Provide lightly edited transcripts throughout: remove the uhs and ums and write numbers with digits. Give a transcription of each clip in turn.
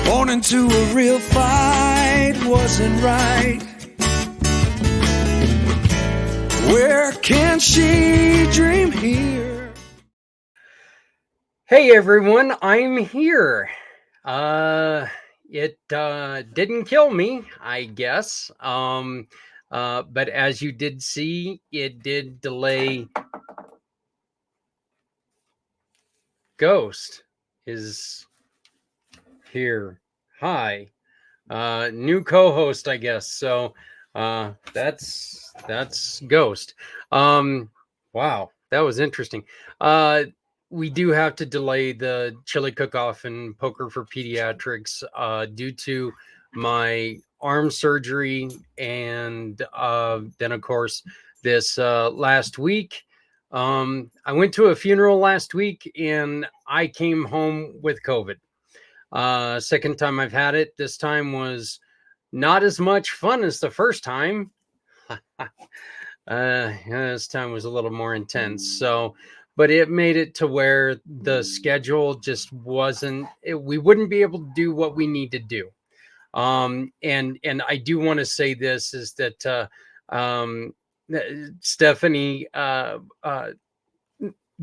Born into a real fight wasn't right. Where can she dream here? Hey everyone, I'm here. It didn't kill me, I guess. But as you did see, it did delay. Ghost is here. Hi. New co-host, I guess. So that's Ghost. Wow, that was interesting. We do have to delay the chili cook-off and poker for pediatrics due to my arm surgery, and then of course this last week. I went to a funeral last week and I came home with COVID. Second time I've had it. This time was not as much fun as the first time. This time was a little more intense. So, but it made it to where the schedule just wasn't. We wouldn't be able to do what we need to do. And I do want to say this is that Stephanie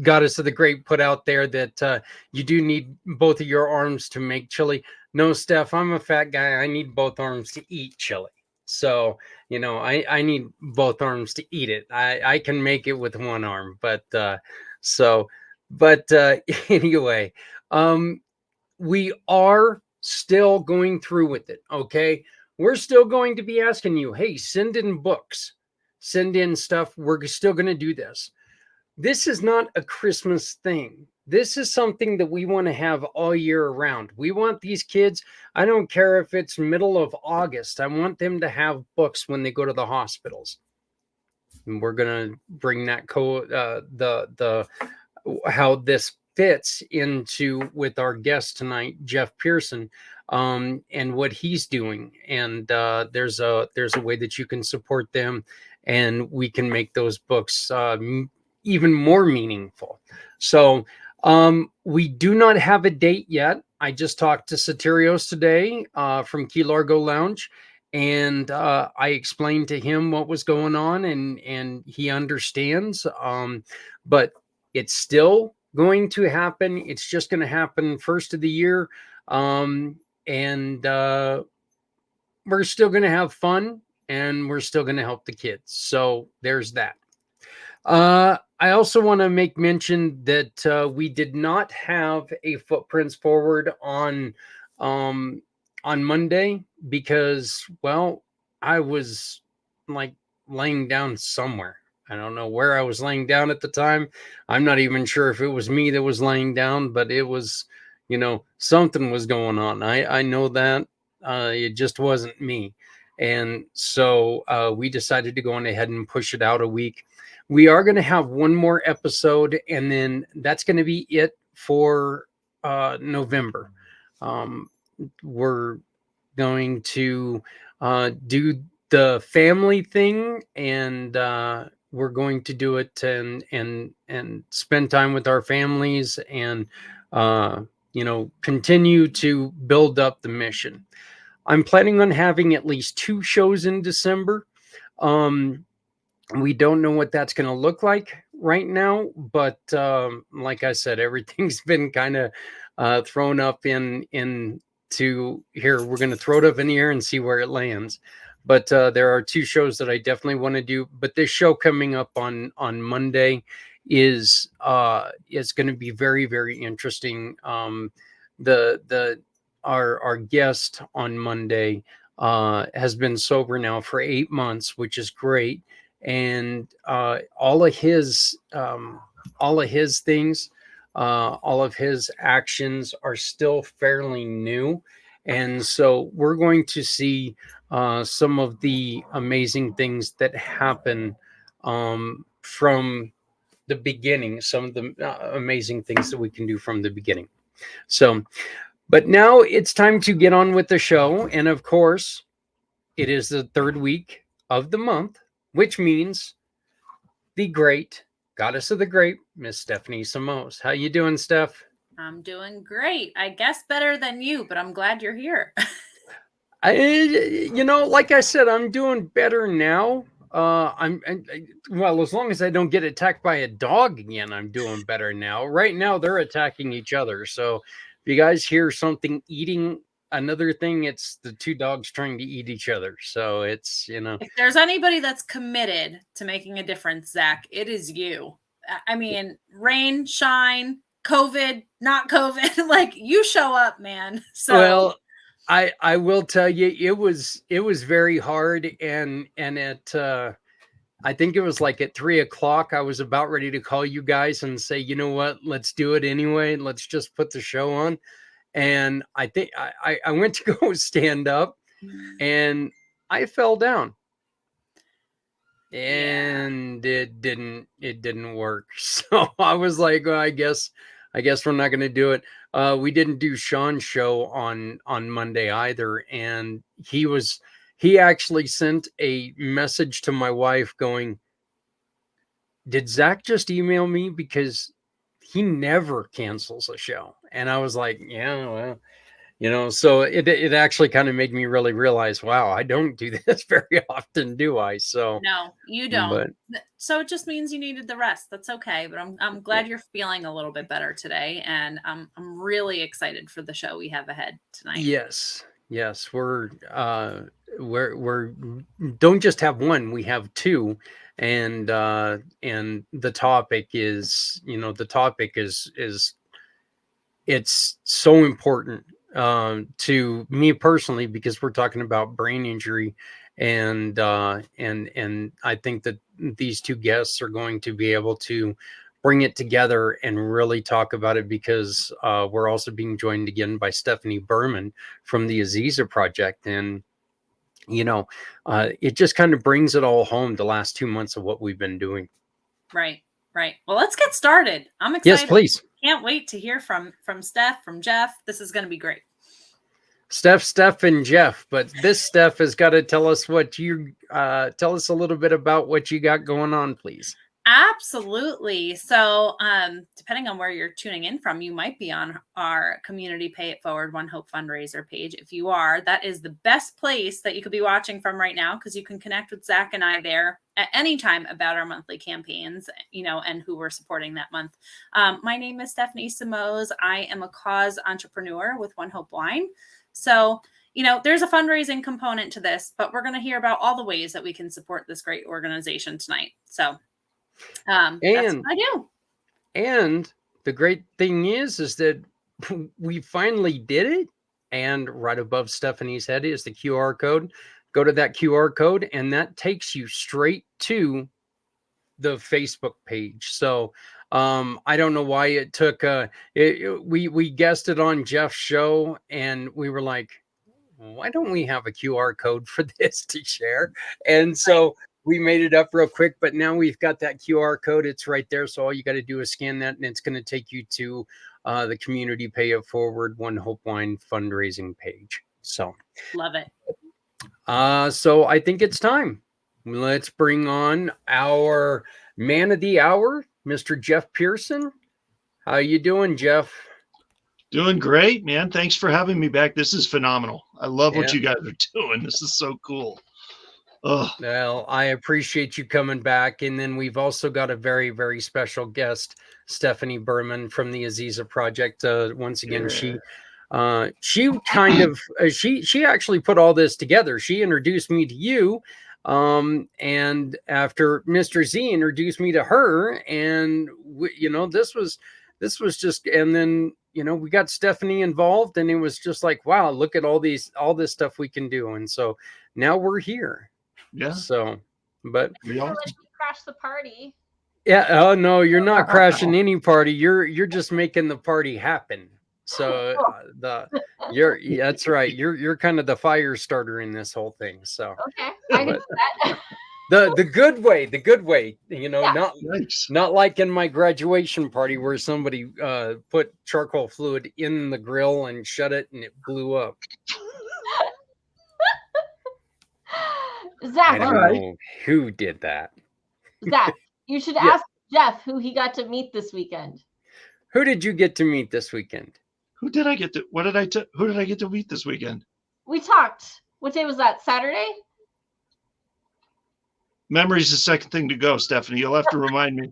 Goddess of the Grape put out there that you do need both of your arms to make chili. No, Steph, I'm a fat guy. I need both arms to eat chili. So, you know, I need both arms to eat it. I can make it with one arm, but anyway, we are still going through with it. Okay. We're still going to be asking you, hey, send in books, send in stuff. We're still going to do this. This is not a Christmas thing. This is something that we want to have all year around. We want these kids, I don't care if it's middle of August, I want them to have books when they go to the hospitals. And we're going to bring that how this fits into with our guest tonight, Jeff Pearson, and what he's doing. And there's a way that you can support them, and we can make those books even more meaningful. So we do not have a date yet. I just talked to Soterios today from Key Largo Lounge, and I explained to him what was going on, and he understands. But it's still going to happen. It's just going to happen first of the year, and we're still going to have fun, and we're still going to help the kids. So there's that. I also want to make mention that we did not have a Footprints Forward on Monday because, well, I was like laying down somewhere. I don't know where I was laying down at the time. I'm not even sure if it was me that was laying down, but it was, you know, something was going on. I know that it just wasn't me. And so we decided to go on ahead and push it out a week. We are going to have one more episode, and then that's going to be it for November. We're going to do the family thing, and we're going to do it and spend time with our families, and continue to build up the mission. I'm planning on having at least 2 shows in December. We don't know what that's going to look like right now, but like I said, everything's been kind of thrown up into here. We're going to throw it up in the air and see where it lands. But there are 2 shows that I definitely want to do. But this show coming up on Monday is going to be very, very interesting. The Our guest on Monday has been sober now for 8 months, which is great. And all of his things, all of his actions are still fairly new. And so we're going to see some of the amazing things that happen from the beginning, some of the amazing things that we can do from the beginning. So, but now it's time to get on with the show. And of course, it is the 3rd week of the month, which means the great goddess of the grape, Miss Stephanie Simoes. How you doing, Steph? I'm doing great. I guess better than you, but I'm glad you're here. Like I said, I'm doing better now. Well, as long as I don't get attacked by a dog again, I'm doing better now. Right now, they're attacking each other. So if you guys hear something eating another thing, it's the 2 dogs trying to eat each other. So it's, If there's anybody that's committed to making a difference, Zach, it is you. I mean, rain, shine, COVID, not COVID, like you show up, man. So well, I will tell you, it was very hard, and at I think it was like at 3:00, I was about ready to call you guys and say, you know what, let's do it anyway. Let's just put the show on. And I think I went to go stand up, and I fell down, and it didn't work. So I was like, well, I guess we're not going to do it. We didn't do Sean's show on Monday either, and he actually sent a message to my wife going, did Zach just email me? Because he never cancels a show. And I was like, yeah, well, so it actually kind of made me really realize, wow, I don't do this very often, do I? So no, you don't. So it just means you needed the rest. That's okay. But I'm glad you're feeling a little bit better today, and I'm really excited for the show we have ahead tonight. Yes, we're don't just have one, we have 2. And the topic is, it's so important to me personally, because we're talking about brain injury, and I think that these 2 guests are going to be able to bring it together and really talk about it, because we're also being joined again by Stephanie Berman from the Aziza Project. And it just kind of brings it all home, the last 2 months of what we've been doing. Right. Well, let's get started. I'm excited. Yes, please. Can't wait to hear from Steph, from Jeff. This is going to be great. Steph and Jeff, but this Steph has got to tell us tell us a little bit about what you got going on, please. Absolutely. So depending on where you're tuning in from, you might be on our community Pay It Forward One Hope fundraiser page. If you are, that is the best place that you could be watching from right now, because you can connect with Zach and I there at any time about our monthly campaigns, and who we're supporting that month. My name is Stephanie Simoes. I am a cause entrepreneur with One Hope Wine. So there's a fundraising component to this, but we're going to hear about all the ways that we can support this great organization tonight. So that's what I do. And the great thing is that we finally did it. And right above Stephanie's head is the QR code. Go to that QR code, and that takes you straight to the Facebook page. So I don't know why it took we guessed it on Jeff's show, and we were like, why don't we have a QR code for this to share? And so we made it up real quick, but now we've got that QR code. It's right there. So all you got to do is scan that, and it's going to take you to the community pay it forward One Hope Wine fundraising page. So Love it. So I think it's time. Let's bring on our man of the hour, Mr. Jeff Pearson. How you doing, Jeff? Doing great, man. Thanks for having me back. This is phenomenal. I love what you guys are doing. This is so cool. Well, I appreciate you coming back. And then we've also got a very, very special guest, Stephanie Berman from the Aziza Project. Once again, she kind of she actually put all this together. She introduced me to you, and after Mr. Z introduced me to her, and this was just, and then we got Stephanie involved, and it was just like, wow, look at all this stuff we can do. And so now we're here. Yeah. So, but we all crash the party. Yeah. Oh no, you're not crashing any party. You're just making the party happen. So that's right. You're kind of the fire starter in this whole thing. So okay, I can do that. The good way, not like in my graduation party where somebody put charcoal fluid in the grill and shut it and it blew up. Zach, I don't know who did that. Zach, you should ask Jeff who he got to meet this weekend. Who did you get to meet this weekend? Who did I get to meet this weekend? We talked. What day was that? Saturday? Memory's the second thing to go, Stephanie. You'll have to remind me.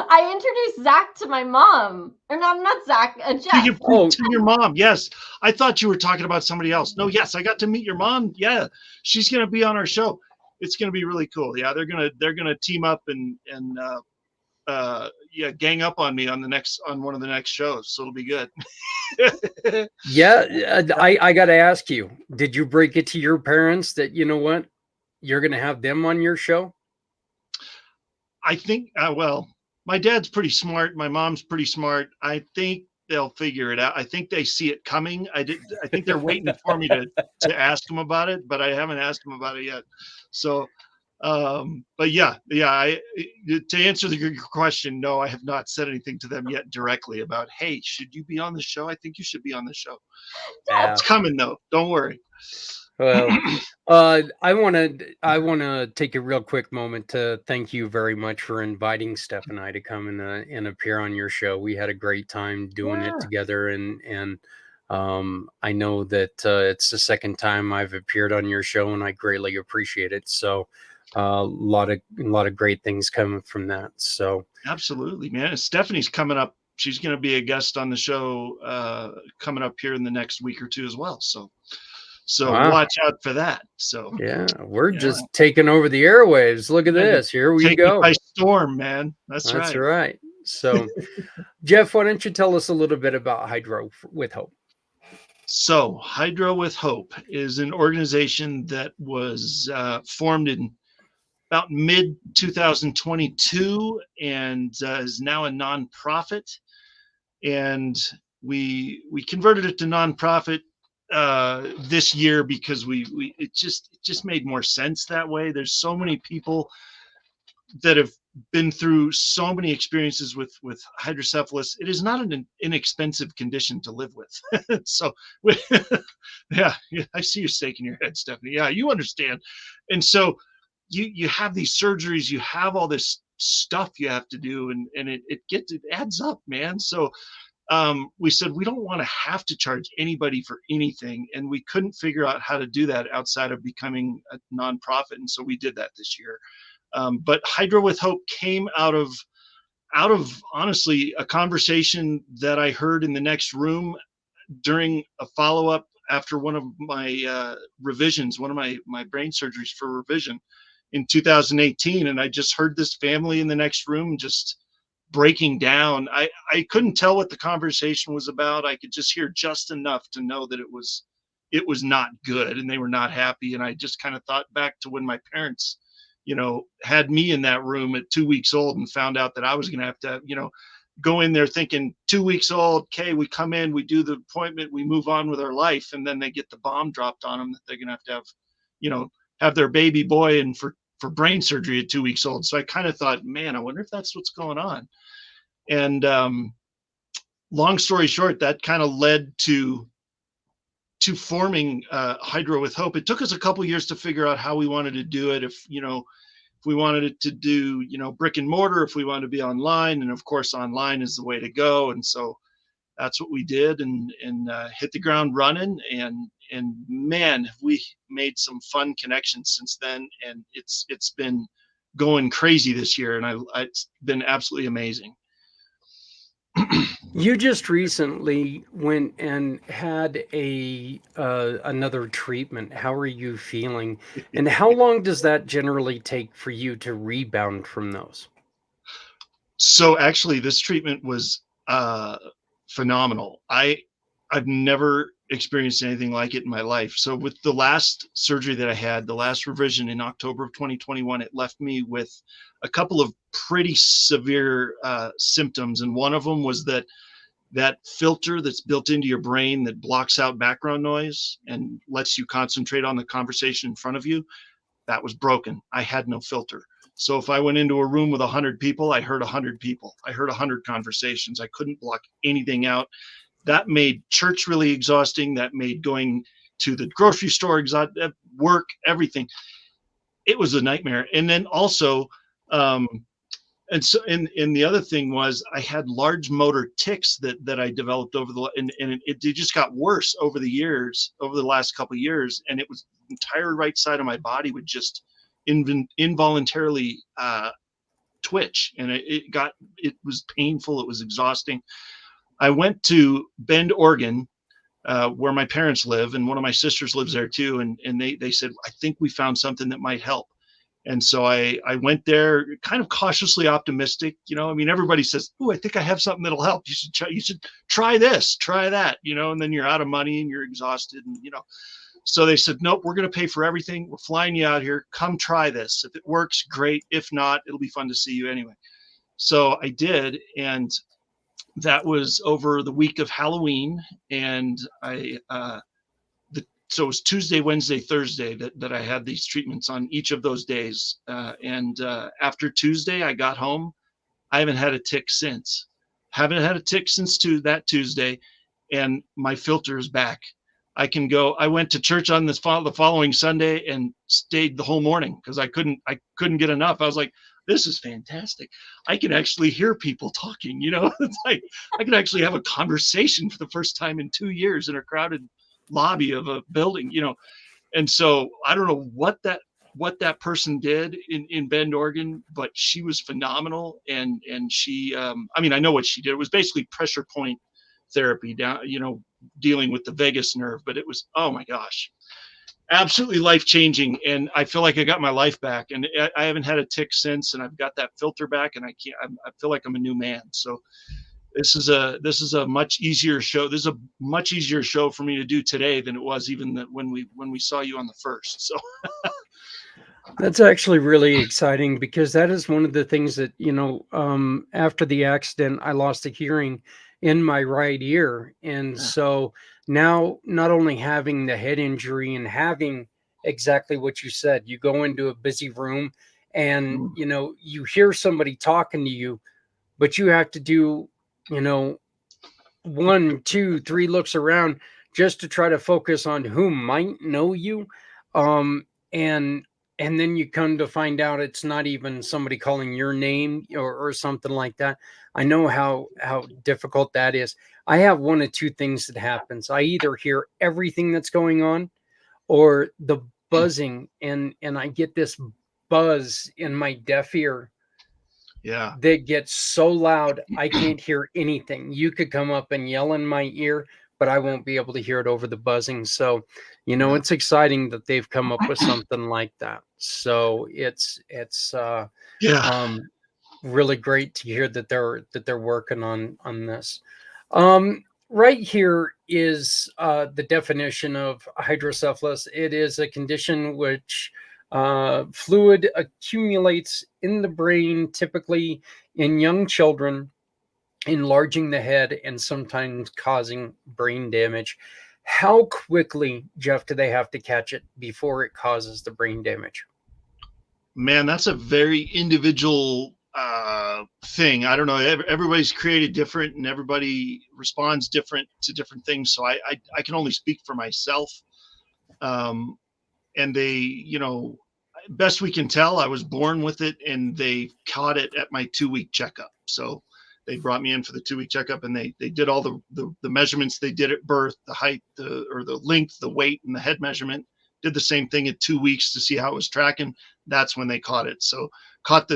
I introduced Zach to my mom. Or not Zach, Jeff. To your mom, yes. I thought you were talking about somebody else. No, yes, I got to meet your mom. Yeah, she's gonna be on our show. It's gonna be really cool. Yeah, they're gonna team up and gang up on me on one of the next shows. So it'll be good. I got to ask you, did you break it to your parents that you're gonna have them on your show? I think my dad's pretty smart. My mom's pretty smart. I think they'll figure it out. I think they see it coming. I think they're waiting for me to ask them about it, but I haven't asked them about it yet. So, but to answer your question, no, I have not said anything to them yet directly about, hey, should you be on the show? I think you should be on the show. Yeah. It's coming though. Don't worry. Well, I want to take a real quick moment to thank you very much for inviting Steph and I to come and appear on your show. We had a great time doing it together, and I know that it's the second time I've appeared on your show, and I greatly appreciate it. So, a lot of great things coming from that. So, absolutely, man. Stephanie's coming up. She's going to be a guest on the show coming up here in the next week or two as well. So watch out for that. So we're just taking over the airwaves. Look at this. Here we go. By storm, man. That's right. So, Jeff, why don't you tell us a little bit about Hydro with Hope? So, Hydro with Hope is an organization that was formed in about mid 2022 and is now a nonprofit. And we converted it to nonprofit this year because it just made more sense that way. There's so many people that have been through so many experiences with hydrocephalus. It is not an inexpensive condition to live with. So yeah, I see you shaking your head, Stephanie. Yeah, you understand. And so you have these surgeries, you have all this stuff you have to do, and it adds up, man. So we said we don't want to have to charge anybody for anything, and we couldn't figure out how to do that outside of becoming a nonprofit, and so we did that this year. But Hydro with Hope came out of honestly a conversation that I heard in the next room during a follow-up after one of my revisions, one of my brain surgeries for revision in 2018, and I just heard this family in the next room just breaking down. I couldn't tell what the conversation was about. I could just hear just enough to know that it was not good and they were not happy. And I just kind of thought back to when my parents, had me in that room at 2 weeks old and found out that I was going to have to, go in there thinking 2 weeks old. Okay, we come in, we do the appointment, we move on with our life, and then they get the bomb dropped on them that they're going to have, you know, have their baby boy and for brain surgery at 2 weeks old. So I kind of thought, man, I wonder if that's what's going on. And long story short, that kind of led to forming Hydro with Hope. It took us a couple years to figure out how we wanted to do it. If we wanted it to do, brick and mortar, if we wanted to be online, and of course online is the way to go. And so that's what we did, and hit the ground running. And man, have we made some fun connections since then. And it's been going crazy this year, and it's been absolutely amazing. You just recently went and had another treatment. How are you feeling? And how long does that generally take for you to rebound from those? So actually, this treatment was phenomenal. I've never experienced anything like it in my life. So with the last surgery that I had, the last revision in October of 2021, it left me with a couple of pretty severe symptoms. And one of them was that filter that's built into your brain that blocks out background noise and lets you concentrate on the conversation in front of you, that was broken. I had no filter. So if I went into a room with 100 people, I heard 100 people. I heard 100 conversations. I couldn't block anything out. That made church really exhausting. That made going to the grocery store, work, everything. It was a nightmare. And then also, and the other thing was I had large motor tics that I developed and it just got worse over the last couple of years. And it was the entire right side of my body would just involuntarily twitch, and it was painful. It was exhausting. I went to Bend, Oregon, where my parents live, and one of my sisters lives there too. And they said, I think we found something that might help. And so I went there kind of cautiously optimistic. Everybody says, oh, I think I have something that'll help. You should try this, try that, and then you're out of money and you're exhausted. And, so they said, nope, we're going to pay for everything. We're flying you out here. Come try this. If it works, great. If not, it'll be fun to see you anyway. So I did. And that was over the week of Halloween. And so it was Tuesday, Wednesday, Thursday that I had these treatments on each of those days. And after Tuesday, I got home. I haven't had a tic since. Haven't had a tic since that Tuesday. And my filter is back. I went to church on the following Sunday and stayed the whole morning because I couldn't get enough. I was like, this is fantastic. I can actually hear people talking, it's like I can actually have a conversation for the first time in 2 years in a crowded lobby of a building, And so I don't know what that person did in Bend, Oregon, but she was phenomenal. And she, I know what she did. It was basically pressure point therapy down, dealing with the vagus nerve, but it was, oh my gosh, absolutely life-changing. And I feel like I got my life back, and I haven't had a tic since, and I've got that filter back, and I feel like I'm a new man. So this is a much easier show. This is a much easier show for me to do today than it was even when we saw you on the first. So that's actually really exciting, because that is one of the things that, after the accident, I lost a hearing in my right ear. And so now, not only having the head injury and having exactly what you said, you go into a busy room and, you hear somebody talking to you, but you have to do, 1, 2, 3 looks around just to try to focus on who might know you. And then you come to find out it's not even somebody calling your name or something like that. I know how difficult that is. I have one of two things that happens. I either hear everything that's going on, or the buzzing, and I get this buzz in my deaf ear. Yeah. That gets so loud I can't hear anything. You could come up and yell in my ear, but I won't be able to hear it over the buzzing. So, it's exciting that they've come up with something like that. So it's really great to hear that they're working on this. Right here is the definition of hydrocephalus. It is a condition which fluid accumulates in the brain, typically in young children, enlarging the head and sometimes causing brain damage. How quickly, Jeff, do they have to catch it before it causes the brain damage? Man, that's a very individual thing. I don't know. Everybody's created different, and everybody responds different to different things. So I can only speak for myself. And they, you know, best we can tell, I was born with it, and they caught it at my 2-week checkup. So they brought me in for the 2-week checkup, and they did all the measurements they did at birth, the height, the length, the weight, and the head measurement. Did the same thing at 2 weeks to see how it was tracking. That's when they caught it. So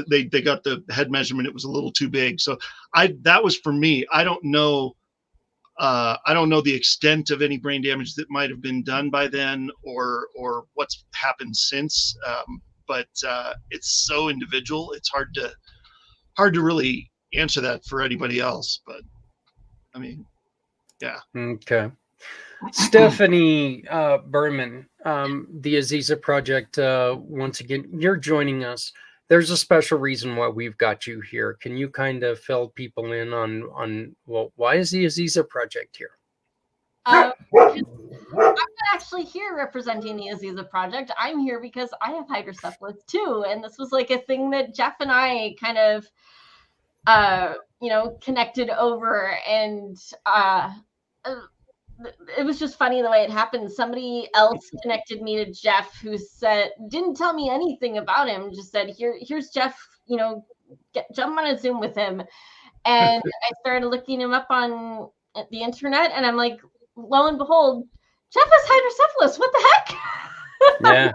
they got the head measurement. It was a little too big. So that was for me. I don't know the extent of any brain damage that might have been done by then, or what's happened since. But it's so individual. It's hard to really answer that for anybody else. But I mean, yeah. Okay. Stephanie Berman, the Aziza Project, once again, you're joining us. There's a special reason why we've got you here. Can you kind of fill people in on well, why is the Aziza Project here? I'm not actually here representing the Aziza Project. I'm here because I have hydrocephalus too, and this was like a thing that Jeff and I kind of, connected over, and it was just funny the way it happened. Somebody else connected me to Jeff, who didn't tell me anything about him, just said, here's Jeff, jump on a Zoom with him. And I started looking him up on the internet, and I'm like, lo and behold, Jeff has hydrocephalus. What the heck? Yeah.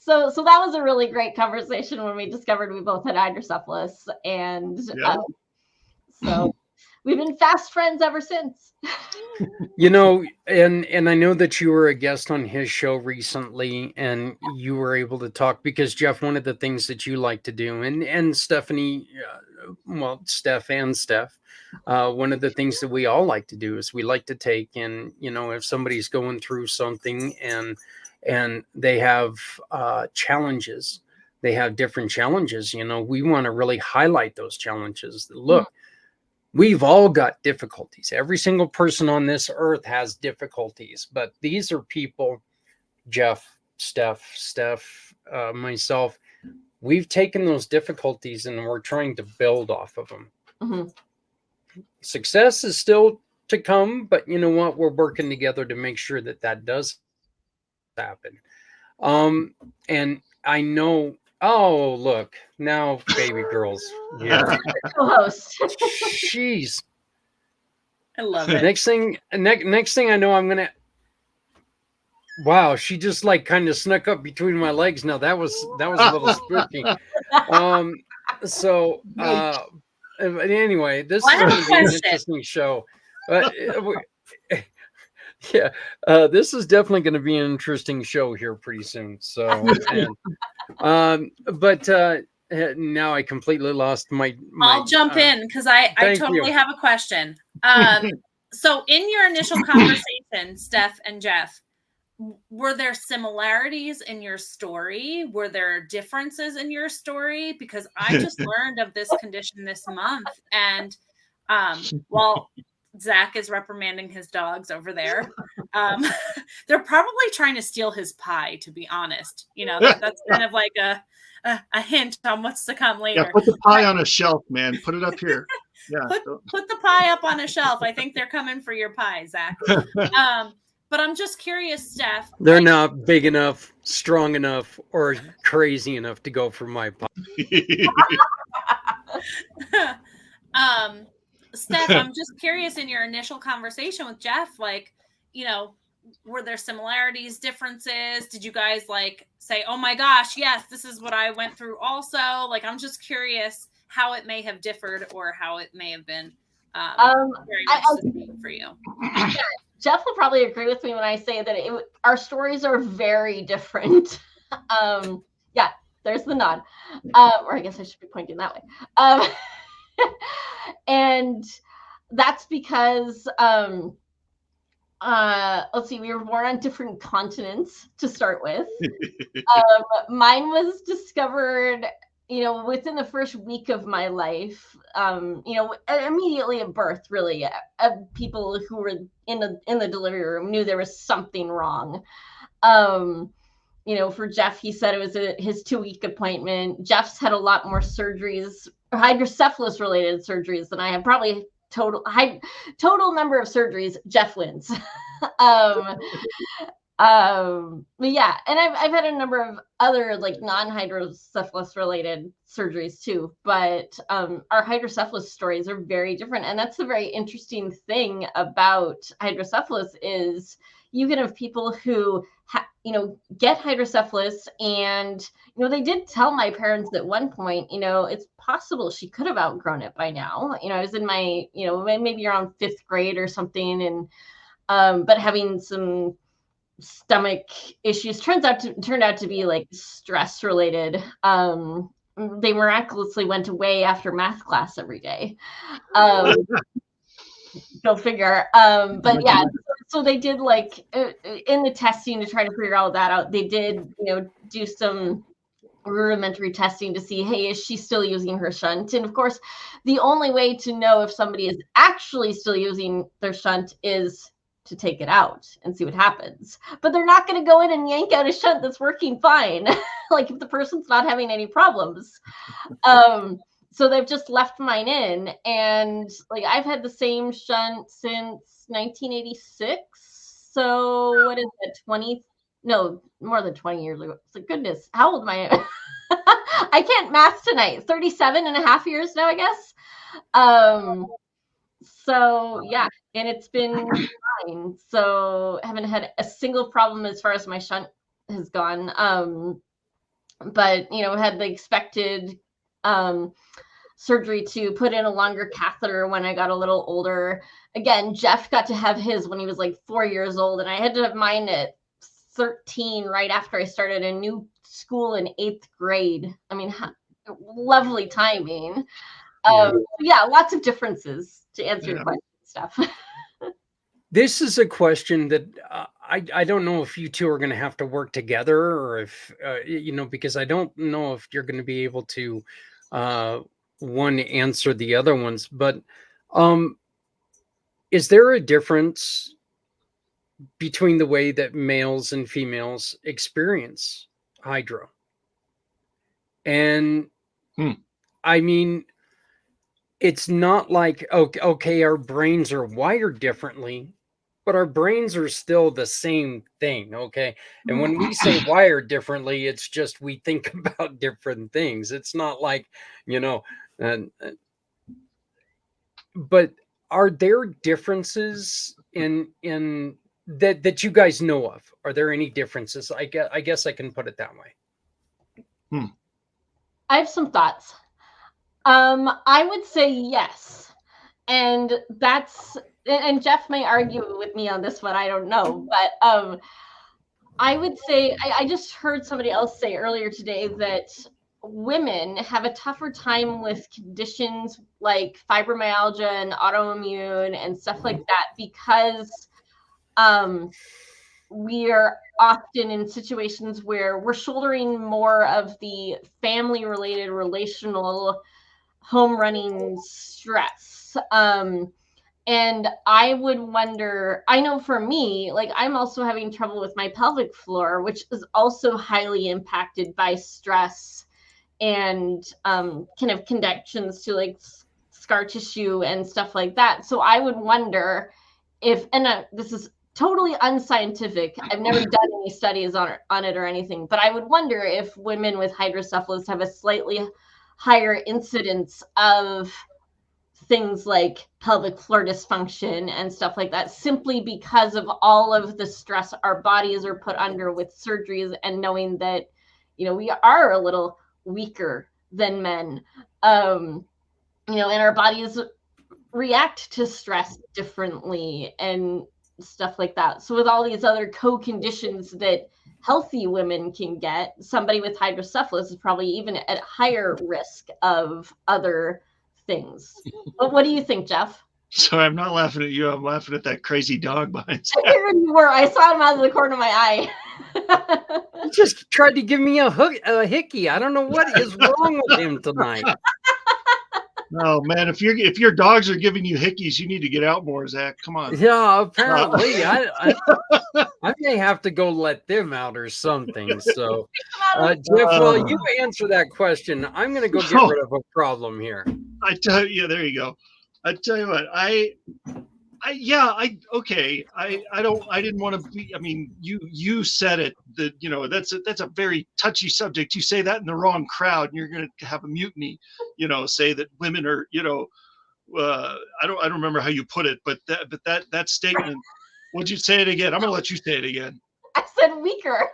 So that was a really great conversation when we discovered we both had hydrocephalus. And so we've been fast friends ever since. And I know that you were a guest on his show recently, and you were able to talk because, Jeff, one of the things that you like to do, and Stephanie, Steph, one of the things that we all like to do is we like to take in, if somebody's going through something and they have challenges, they have different challenges, we want to really highlight those challenges. Look, we've all got difficulties. Every single person on this earth has difficulties, but these are people, Jeff, Steph, myself, we've taken those difficulties and we're trying to build off of them. Mm-hmm. Success is still to come, but you know what? We're working together to make sure that does happen. And I know, oh, look, now baby girls. Yeah. Co-host. Jeez. I love it. Next thing I know, I'm going to, wow, she just like kind of snuck up between my legs. Now that was a little spooky. Anyway, this is going to be an interesting show. This is definitely going to be an interesting show here pretty soon. So, but now I completely lost my I'll jump in because I totally have a question. So in your initial conversation, Steph and Jeff, were there similarities in your story? Were there differences in your story? Because I just learned of this condition this month, and while Zach is reprimanding his dogs over there, they're probably trying to steal his pie, to be honest. That's kind of like a hint on what's to come later. Yeah, put the pie on a shelf, man. Put it up here. Yeah. Put the pie up on a shelf. I think they're coming for your pie, Zach. But I'm just curious, Steph. They're not big enough, strong enough, or crazy enough to go for my pie. Steph, I'm just curious, in your initial conversation with Jeff, were there similarities, differences? Did you guys say, oh my gosh, yes, this is what I went through also? I'm just curious how it may have differed or how it may have been very much the same for you. Yeah, Jeff will probably agree with me when I say that our stories are very different. Yeah, there's the nod. Or I guess I should be pointing that way. And that's because, let's see, we were born on different continents to start with. Mine was discovered within the first week of my life, immediately at birth, really, people who were in the delivery room knew there was something wrong. For Jeff, he said it was his 2-week appointment. Jeff's had a lot more surgeries, hydrocephalus related surgeries than I have. Probably total number of surgeries, Jeff wins. But yeah, and I've had a number of other like non-hydrocephalus related surgeries too, but our hydrocephalus stories are very different. And that's the very interesting thing about hydrocephalus is you can have people who get hydrocephalus, and they did tell my parents at one point, it's possible she could have outgrown it by now. I was in my maybe around 5th grade or something, and but having some stomach issues turned out to be like stress related. They miraculously went away after math class every day. Go figure. But yeah, so they did like in the testing to try to figure all that out. They did, do some rudimentary testing to see, hey, is she still using her shunt? And of course, the only way to know if somebody is actually still using their shunt is to take it out and see what happens. But they're not going to go in and yank out a shunt that's working fine, like if the person's not having any problems. So they've just left mine in, and like I've had the same shunt since 1986. So what is it? More than 20 years ago. It's like, goodness, how old am I? I can't math tonight. 37 and a half years now, I guess. So yeah, and it's been fine. So I haven't had a single problem as far as my shunt has gone. But had the expected surgery to put in a longer catheter when I got a little older. Again, Jeff got to have his when he was like 4 years old, and I had to have mine at 13 right after I started a new school in 8th grade. I mean, lovely timing. Yeah, lots of differences to answer your question, stuff. This is a question that I don't know if you two are going to have to work together, or if, because I don't know if you're going to be able to one answer the other ones. But is there a difference between the way that males and females experience hydro? And I mean, it's not like, okay, our brains are wired differently, but our brains are still the same thing, okay? And when we say wired differently, it's just we think about different things. It's not like, but are there differences in that you guys know of? Are there any differences? I guess I can put it that way. I have some thoughts. I would say yes. And Jeff may argue with me on this one, I don't know, but I would say I just heard somebody else say earlier today that women have a tougher time with conditions like fibromyalgia and autoimmune and stuff like that because we are often in situations where we're shouldering more of the family related relational home running stress. And I would wonder, I know for me, like I'm also having trouble with my pelvic floor, which is also highly impacted by stress and kind of connections to like scar tissue and stuff like that. So I would wonder if, and this is totally unscientific, I've never done any studies on it or anything, but I would wonder if women with hydrocephalus have a slightly higher incidence of things like pelvic floor dysfunction and stuff like that, simply because of all of the stress our bodies are put under with surgeries and knowing that, we are a little weaker than men, and our bodies react to stress differently and stuff like that. So with all these other co-conditions that healthy women can get, somebody with hydrocephalus is probably even at higher risk of other things. But what do you think, Jeff? Sorry, I'm not laughing at you. I'm laughing at that crazy dog behind you. I figured you were. I saw him out of the corner of my eye. He just tried to give me a hickey. I don't know what is wrong with him tonight. Oh man, if your dogs are giving you hickeys, you need to get out more, Zach. Come on. Yeah, apparently I may have to go let them out or something. So, Jeff, while you answer that question, I'm going to go get rid of a problem here. I tell you, there you go. I tell you what, I didn't want to be. I mean, you said it. That that's a very touchy subject. You say that in the wrong crowd, and you're going to have a mutiny. Say that women are. I don't remember how you put it, but that statement. Would you say it again? I'm going to let you say it again. I said weaker.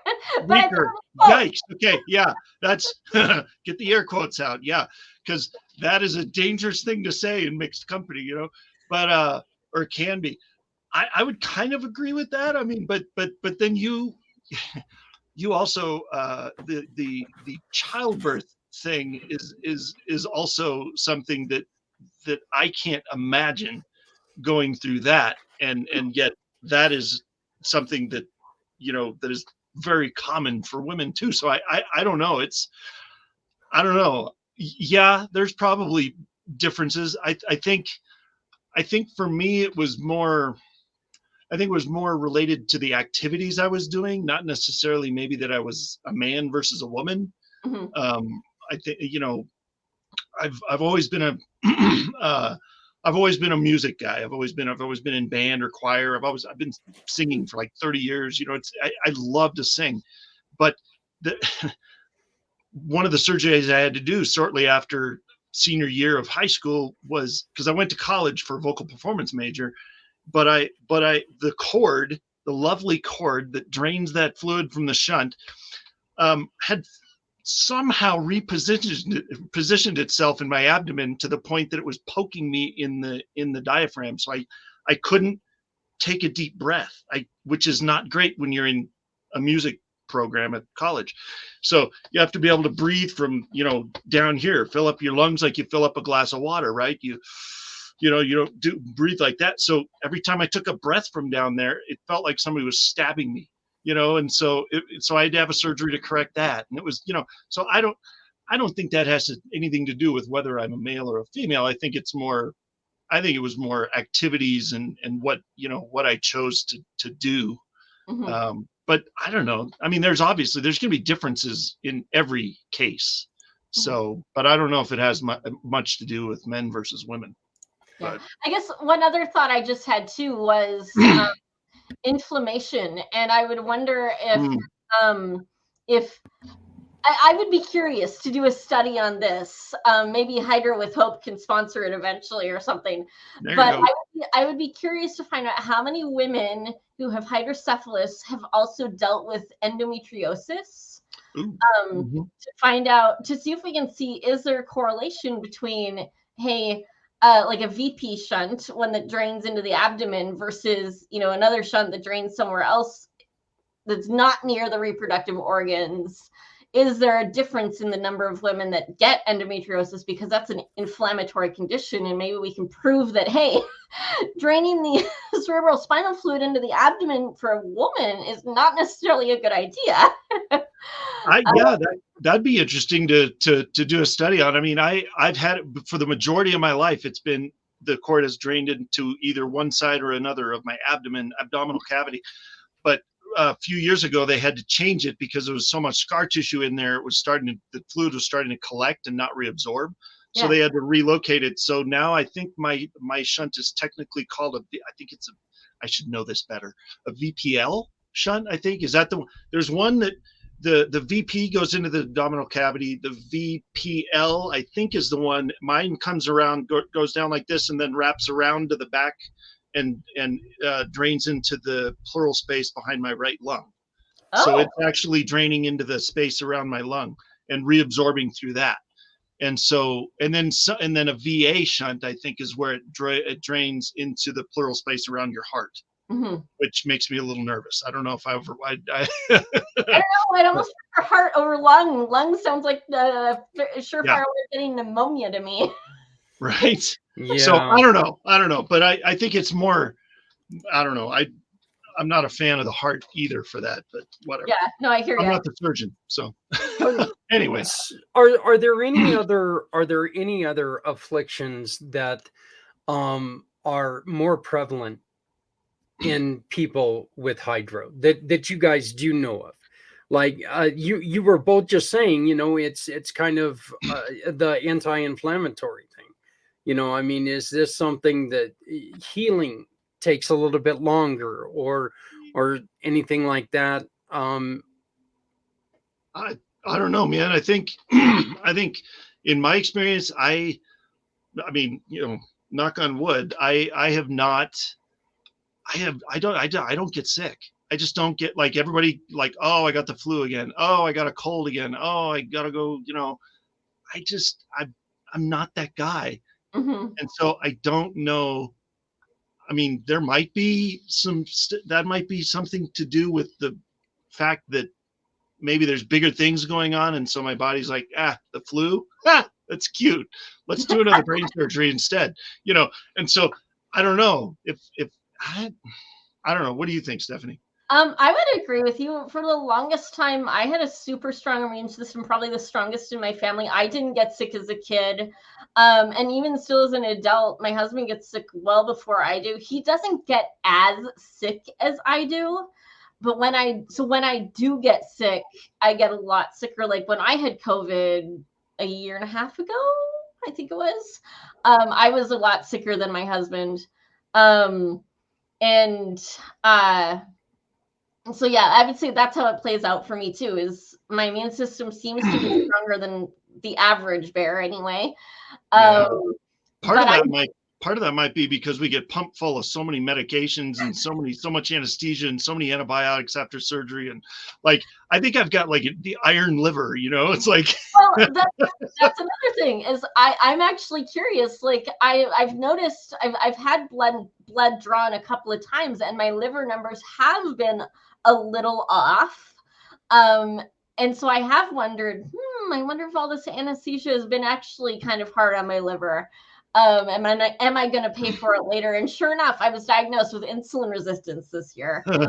Weaker. Yikes. Okay. Yeah. That's get the air quotes out. Yeah, because that is a dangerous thing to say in mixed company. But or can be. I would kind of agree with that. I mean, but then you also the childbirth thing is also something that I can't imagine going through that, and yet that is something that that is very common for women too. So I don't know. I don't know. Yeah, there's probably differences. I think for me it was more related to the activities I was doing, not necessarily maybe that I was a man versus a woman. Mm-hmm. I think I've always been I've always been a music guy. I've always been in band or choir. I've been singing for like 30 years. I love to sing, but one of the surgeries I had to do shortly after senior year of high school was because I went to college for a vocal performance major, but the cord, the lovely cord that drains that fluid from the shunt, had somehow positioned itself in my abdomen to the point that it was poking me in the diaphragm. So I couldn't take a deep breath, which is not great when you're in a music program at college. So you have to be able to breathe from, down here, fill up your lungs like you fill up a glass of water, right? You don't breathe like that. So every time I took a breath from down there, it felt like somebody was stabbing me, and so I had to have a surgery to correct that. And it was, so I don't think that has anything to do with whether I'm a male or a female. I think it was more activities and what I chose to do. Mm-hmm. But I don't know. I mean, there's going to be differences in every case. So, but I don't know if it has much to do with men versus women. Yeah. But I guess one other thought I just had too was inflammation, and I would wonder if I would be curious to do a study on this. Maybe Hydro with Hope can sponsor it eventually or something. But I would be curious to find out how many women who have hydrocephalus have also dealt with endometriosis. To find out, to see if we can see, is there a correlation between, like a VP shunt, one that drains into the abdomen, versus, another shunt that drains somewhere else that's not near the reproductive organs? Is there a difference in the number of women that get endometriosis because that's an inflammatory condition? And maybe we can prove that, draining the cerebral spinal fluid into the abdomen for a woman is not necessarily a good idea. That'd be interesting to do a study on. I mean, I've had it for the majority of my life. It's been the cord has drained into either one side or another of my abdominal cavity. But a few years ago, they had to change it because there was so much scar tissue in there. The fluid was starting to collect and not reabsorb. So they had to relocate it. So now I think my shunt is technically called I should know this better, a VPL shunt, I think. Is that there's one that the VP goes into the abdominal cavity. The VPL, I think, is the one. Mine comes around, goes down like this, and then wraps around to the back and drains into the pleural space behind my right lung. So it's actually draining into the space around my lung and reabsorbing through that. And then a VA shunt, I think, is where it drains into the pleural space around your heart, which makes me a little nervous. I don't know if I don't know. I'd almost prefer heart over lung. Lung sounds like the surefire way of getting pneumonia to me. Right. Yeah. So I don't know. But I think it's more, I don't know. I'm not a fan of the heart either for that, but whatever. Yeah, no, I hear I'm you. not the surgeon, so anyway. Are there any other afflictions that are more prevalent in people with hydro that you guys do know of? Like you were both just saying, it's kind of the anti-inflammatory thing. I mean, is this something that healing takes a little bit longer, or anything like that? I don't know, man. I think in my experience, I mean, knock on wood, I don't get sick. I just don't get, like, everybody, like, oh, I got the flu again. Oh, I got a cold again. Oh, I gotta go. I'm not that guy. Mm-hmm. And so I don't know. I mean, there might be that might be something to do with the fact that maybe there's bigger things going on. And so my body's like, the flu, that's cute. Let's do another brain surgery instead, And so I don't know if I don't know. What do you think, Stephanie? I would agree with you. For the longest time, I had a super strong immune system, probably the strongest in my family. I didn't get sick as a kid. And even still as an adult, my husband gets sick well before I do. He doesn't get as sick as I do. But when I do get sick, I get a lot sicker. Like when I had COVID a year and a half ago, I think it was, I was a lot sicker than my husband. So yeah, I would say that's how it plays out for me too, is my immune system seems to be stronger than the average bear anyway. Part of that might be because we get pumped full of so many medications and so much anesthesia and so many antibiotics after surgery. And like, I think I've got like the iron liver, it's like. Well, that's another thing is I'm actually curious. Like I've noticed I've had blood drawn a couple of times and my liver numbers have been a little off. And so I have wondered, I wonder if all this anesthesia has been actually kind of hard on my liver. Am I going to pay for it later? And sure enough, I was diagnosed with insulin resistance this year. So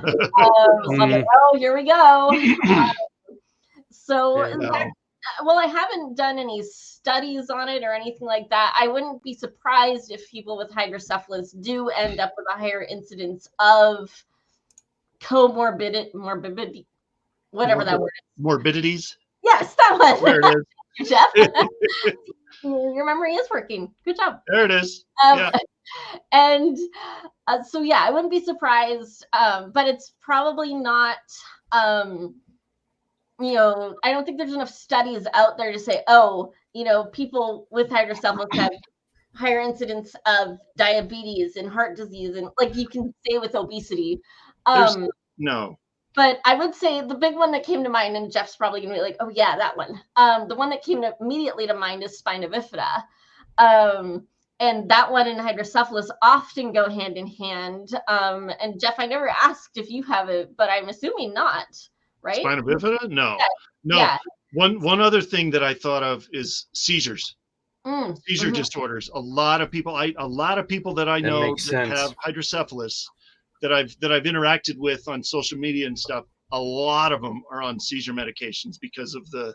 I'm like, oh, here we go. I haven't done any studies on it or anything like that. I wouldn't be surprised if people with hydrocephalus do end up with a higher incidence of morbidity, whatever that word is. Morbidities? Yes, that one. There it is. Jeff. Your memory is working. Good job. There it is. And so, yeah, I wouldn't be surprised, but it's probably not, I don't think there's enough studies out there to say, people with hydrocephalus have higher incidence of diabetes and heart disease. And like you can say with obesity. No. But I would say the big one that came to mind, and Jeff's probably going to be like, oh, yeah, that one. The one that came immediately to mind is spina bifida. And that one and hydrocephalus often go hand in hand. And Jeff, I never asked if you have it, but I'm assuming not, right? Spina bifida? No. Yeah. No. Yeah. One other thing that I thought of is seizures. Seizure disorders. A lot of people that I know that have hydrocephalus that I've interacted with on social media and stuff, a lot of them are on seizure medications because of the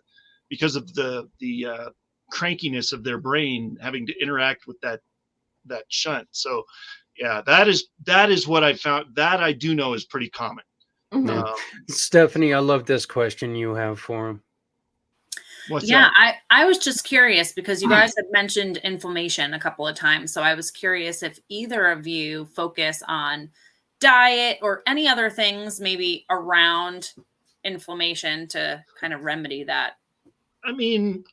crankiness of their brain having to interact with that shunt. So yeah, that is what I found. That I do know is pretty common. Stephanie, I love this question you have for him. What's that? I was just curious because you guys had mentioned inflammation a couple of times. So I was curious if either of you focus on diet or any other things maybe around inflammation to kind of remedy that. I mean,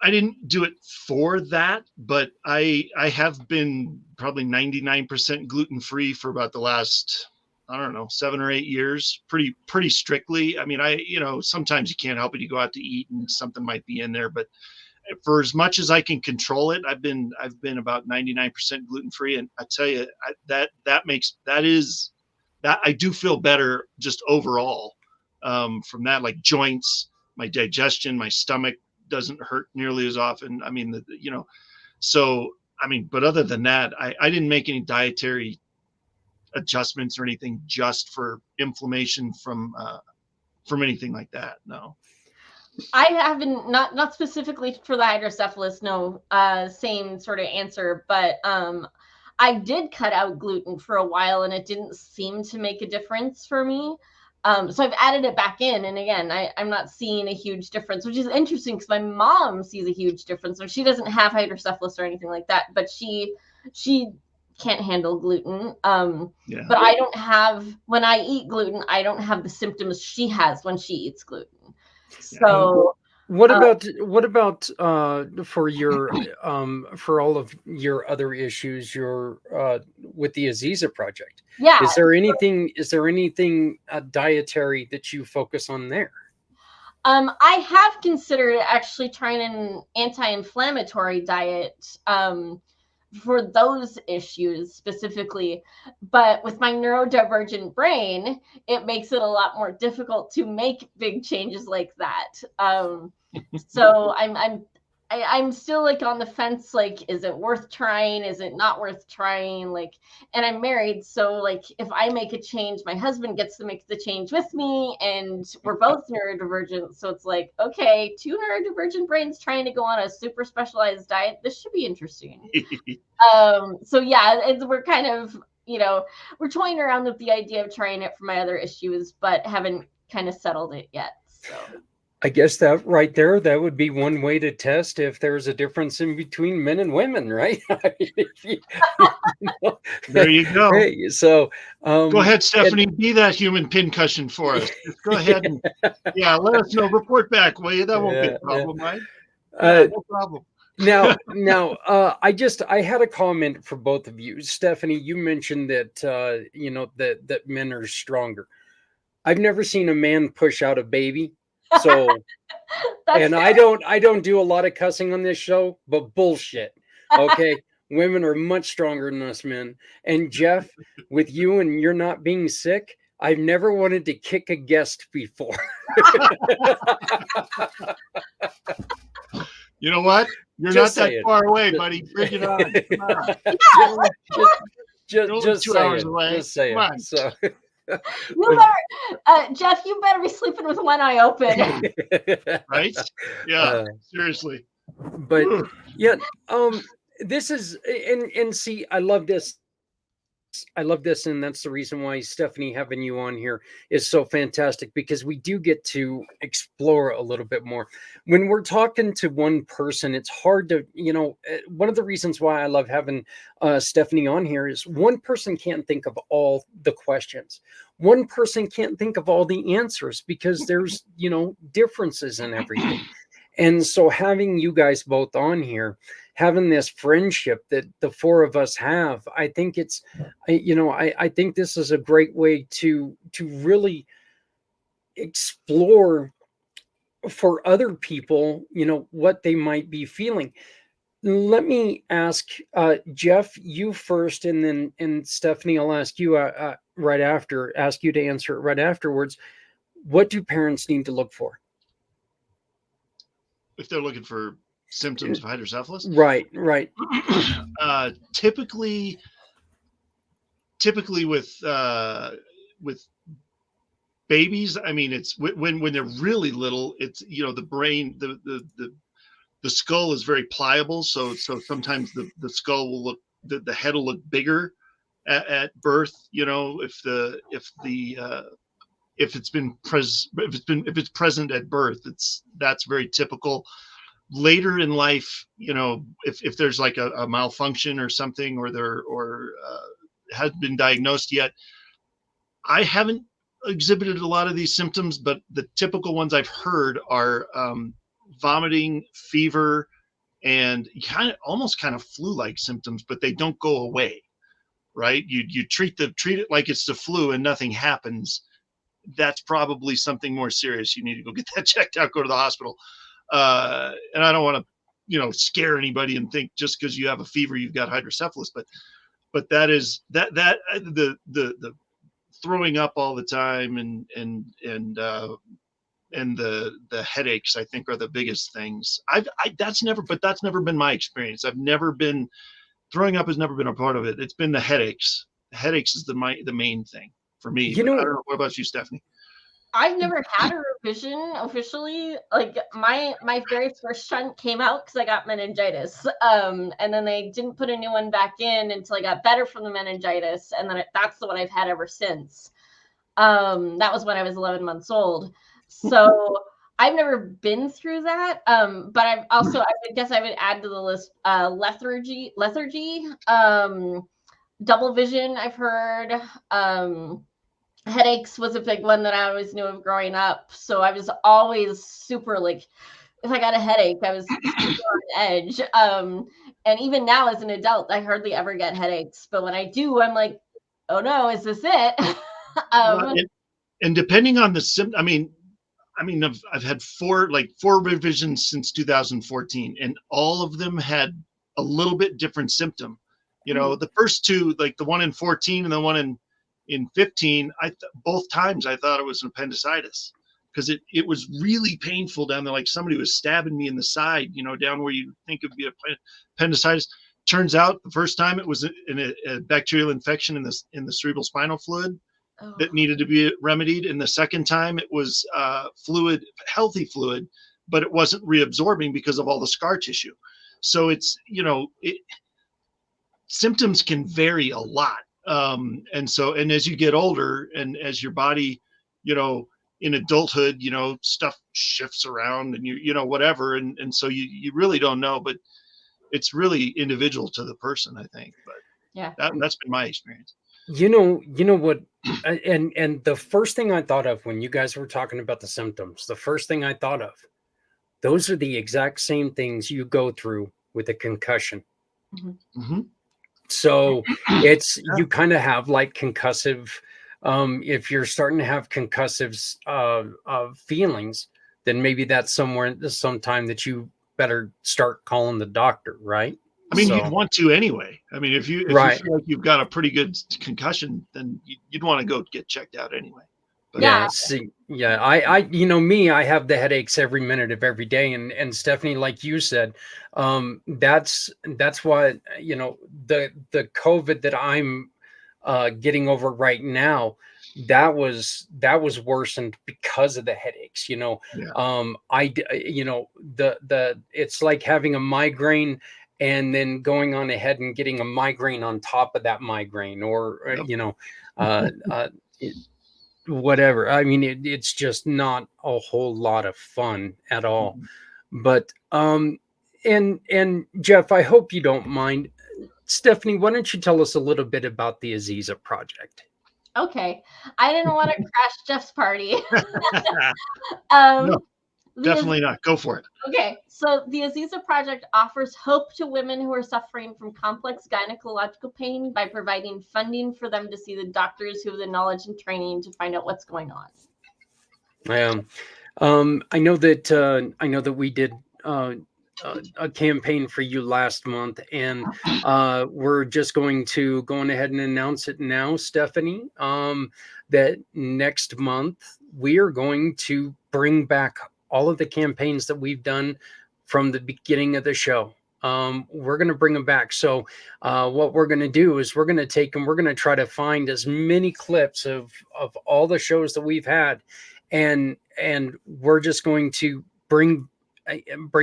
I didn't do it for that, but I have been probably 99% gluten-free for about the last, 7 or 8 years, pretty strictly. I mean, sometimes you can't help it. You go out to eat and something might be in there, but for as much as I can control it, I've been about 99% gluten-free. And I tell you, that I do feel better just overall from that, like joints, my digestion, my stomach doesn't hurt nearly as often. I mean, but other than that, I didn't make any dietary adjustments or anything just for inflammation from anything like that. No. I haven't, not specifically for the hydrocephalus, no, same sort of answer, but I did cut out gluten for a while and it didn't seem to make a difference for me. So I've added it back in, and again, I'm not seeing a huge difference, which is interesting because my mom sees a huge difference. So she doesn't have hydrocephalus or anything like that, but she can't handle gluten. But I don't have, when I eat gluten, I don't have the symptoms she has when she eats gluten. So what about for your for all of your other issues, your with the Aziza Project? Yeah. Is there anything dietary that you focus on there? I have considered actually trying an anti-inflammatory diet for those issues specifically, but with my neurodivergent brain, it makes it a lot more difficult to make big changes like that. So I'm still like on the fence, like, is it worth trying? Is it not worth trying? Like, and I'm married, so like if I make a change, my husband gets to make the change with me, and we're both neurodivergent. So it's like, okay, two neurodivergent brains trying to go on a super specialized diet. This should be interesting. So yeah, we're kind of, we're toying around with the idea of trying it for my other issues, but haven't kind of settled it yet. So I guess that right there, that would be one way to test if there's a difference in between men and women, right? There you go. Hey, so go ahead, Stephanie, be that human pincushion for us. Just go ahead and let us know. Report back, will you? That won't be a problem, right? No problem. Now, I had a comment for both of you. Stephanie, you mentioned that that men are stronger. I've never seen a man push out a baby. So, and I don't do a lot of cussing on this show, but bullshit. Okay. Women are much stronger than us men. And Jeff, with you and you're not being sick, I've never wanted to kick a guest before. You know what? You're Just not that far away, buddy. Bring it on. Come on. Just 2 say hours it. away. Just say Come it. on. So. You better, Jeff, you better be sleeping with one eye open. Right? Yeah, seriously. But yeah, this is, and see, I love this. And that's the reason why, Stephanie, having you on here is so fantastic, because we do get to explore a little bit more. When we're talking to one person, it's hard to, one of the reasons why I love having Stephanie on here is one person can't think of all the questions. One person can't think of all the answers because there's, differences in everything. And so having you guys both on here, having this friendship that the four of us have, I think it's, I think this is a great way to really explore for other people, what they might be feeling. Let me ask Jeff, you first, and Stephanie, I'll ask you ask you to answer it right afterwards. What do parents need to look for? If they're looking for symptoms of hydrocephalus, right. Typically with babies, I mean, it's when they're really little, it's the brain, the skull is very pliable, so sometimes the skull will look, the head will look bigger at birth, if it's present at birth, that's very typical. Later in life, if there's like a malfunction or something, or hasn't been diagnosed yet, I haven't exhibited a lot of these symptoms, but the typical ones I've heard are vomiting, fever, and almost kind of flu-like symptoms, but they don't go away, right? You treat it like it's the flu and nothing happens. That's probably something more serious. You need to go get that checked out, go to the hospital. And I don't want to, scare anybody and think just because you have a fever, you've got hydrocephalus, but that is the throwing up all the time and the headaches, I think, are the biggest things. That's never been my experience. Throwing up has never been a part of it. It's been the headaches. headaches is the main thing for me. You But I know, don't know. What about you, Stephanie? I've never had a revision officially. Like my very first shunt came out because I got meningitis. And then they didn't put a new one back in until I got better from the meningitis. And then that's the one I've had ever since. That was when I was 11 months old. So I've never been through that. But I've also, I guess I would add to the list, lethargy, double vision, I've heard. Headaches was a big one that I always knew of growing up. So I was always super, like, if I got a headache, I was super on edge. And even now as an adult, I hardly ever get headaches. But when I do, I'm like, oh no, is this it? Well, and depending on the symptom, I've had four revisions since 2014, and all of them had a little bit different symptom. The first two, like the one in 14 and the one in 15, both times I thought it was an appendicitis, because it was really painful down there, like somebody was stabbing me in the side, down where you think it would be appendicitis. Turns out the first time it was a bacterial infection in the cerebral spinal fluid that needed to be remedied, and the second time it was healthy fluid, but it wasn't reabsorbing because of all the scar tissue. So it's symptoms can vary a lot. And as you get older and as your body, in adulthood, stuff shifts around and whatever. And so you really don't know, but it's really individual to the person, I think. But yeah, that's been my experience. You know what, and the first thing I thought of when you guys were talking about the symptoms, the first thing I thought of, those are the exact same things you go through with a concussion. Mm-hmm. So it's, you kind of have like concussive, if you're starting to have concussive feelings, then maybe that's sometime that you better start calling the doctor, right? You'd want to anyway. If you feel like you've got a pretty good concussion, then you'd want to go get checked out anyway. But I have the headaches every minute of every day, and Stephanie, like you said, that's why the COVID that I'm getting over right now, that was worsened because of the headaches. It's like having a migraine and then going on ahead and getting a migraine on top of that migraine, or whatever. It's just not a whole lot of fun at all. But and Jeff, I hope you don't mind. Stephanie, why don't you tell us a little bit about the Aziza Project? Okay. I didn't want to crash Jeff's party. No, definitely not. Go for it. Okay. So the Aziza Project offers hope to women who are suffering from complex gynecological pain by providing funding for them to see the doctors who have the knowledge and training to find out what's going on. I know that we did a campaign for you last month, and we're just going ahead and announce it now, Stephanie, that next month we are going to bring back all of the campaigns that we've done from the beginning of the show. We're going to bring them back. So what we're going to do is we're going to take them, we're going to try to find as many clips of all the shows that we've had, and we're just going to bring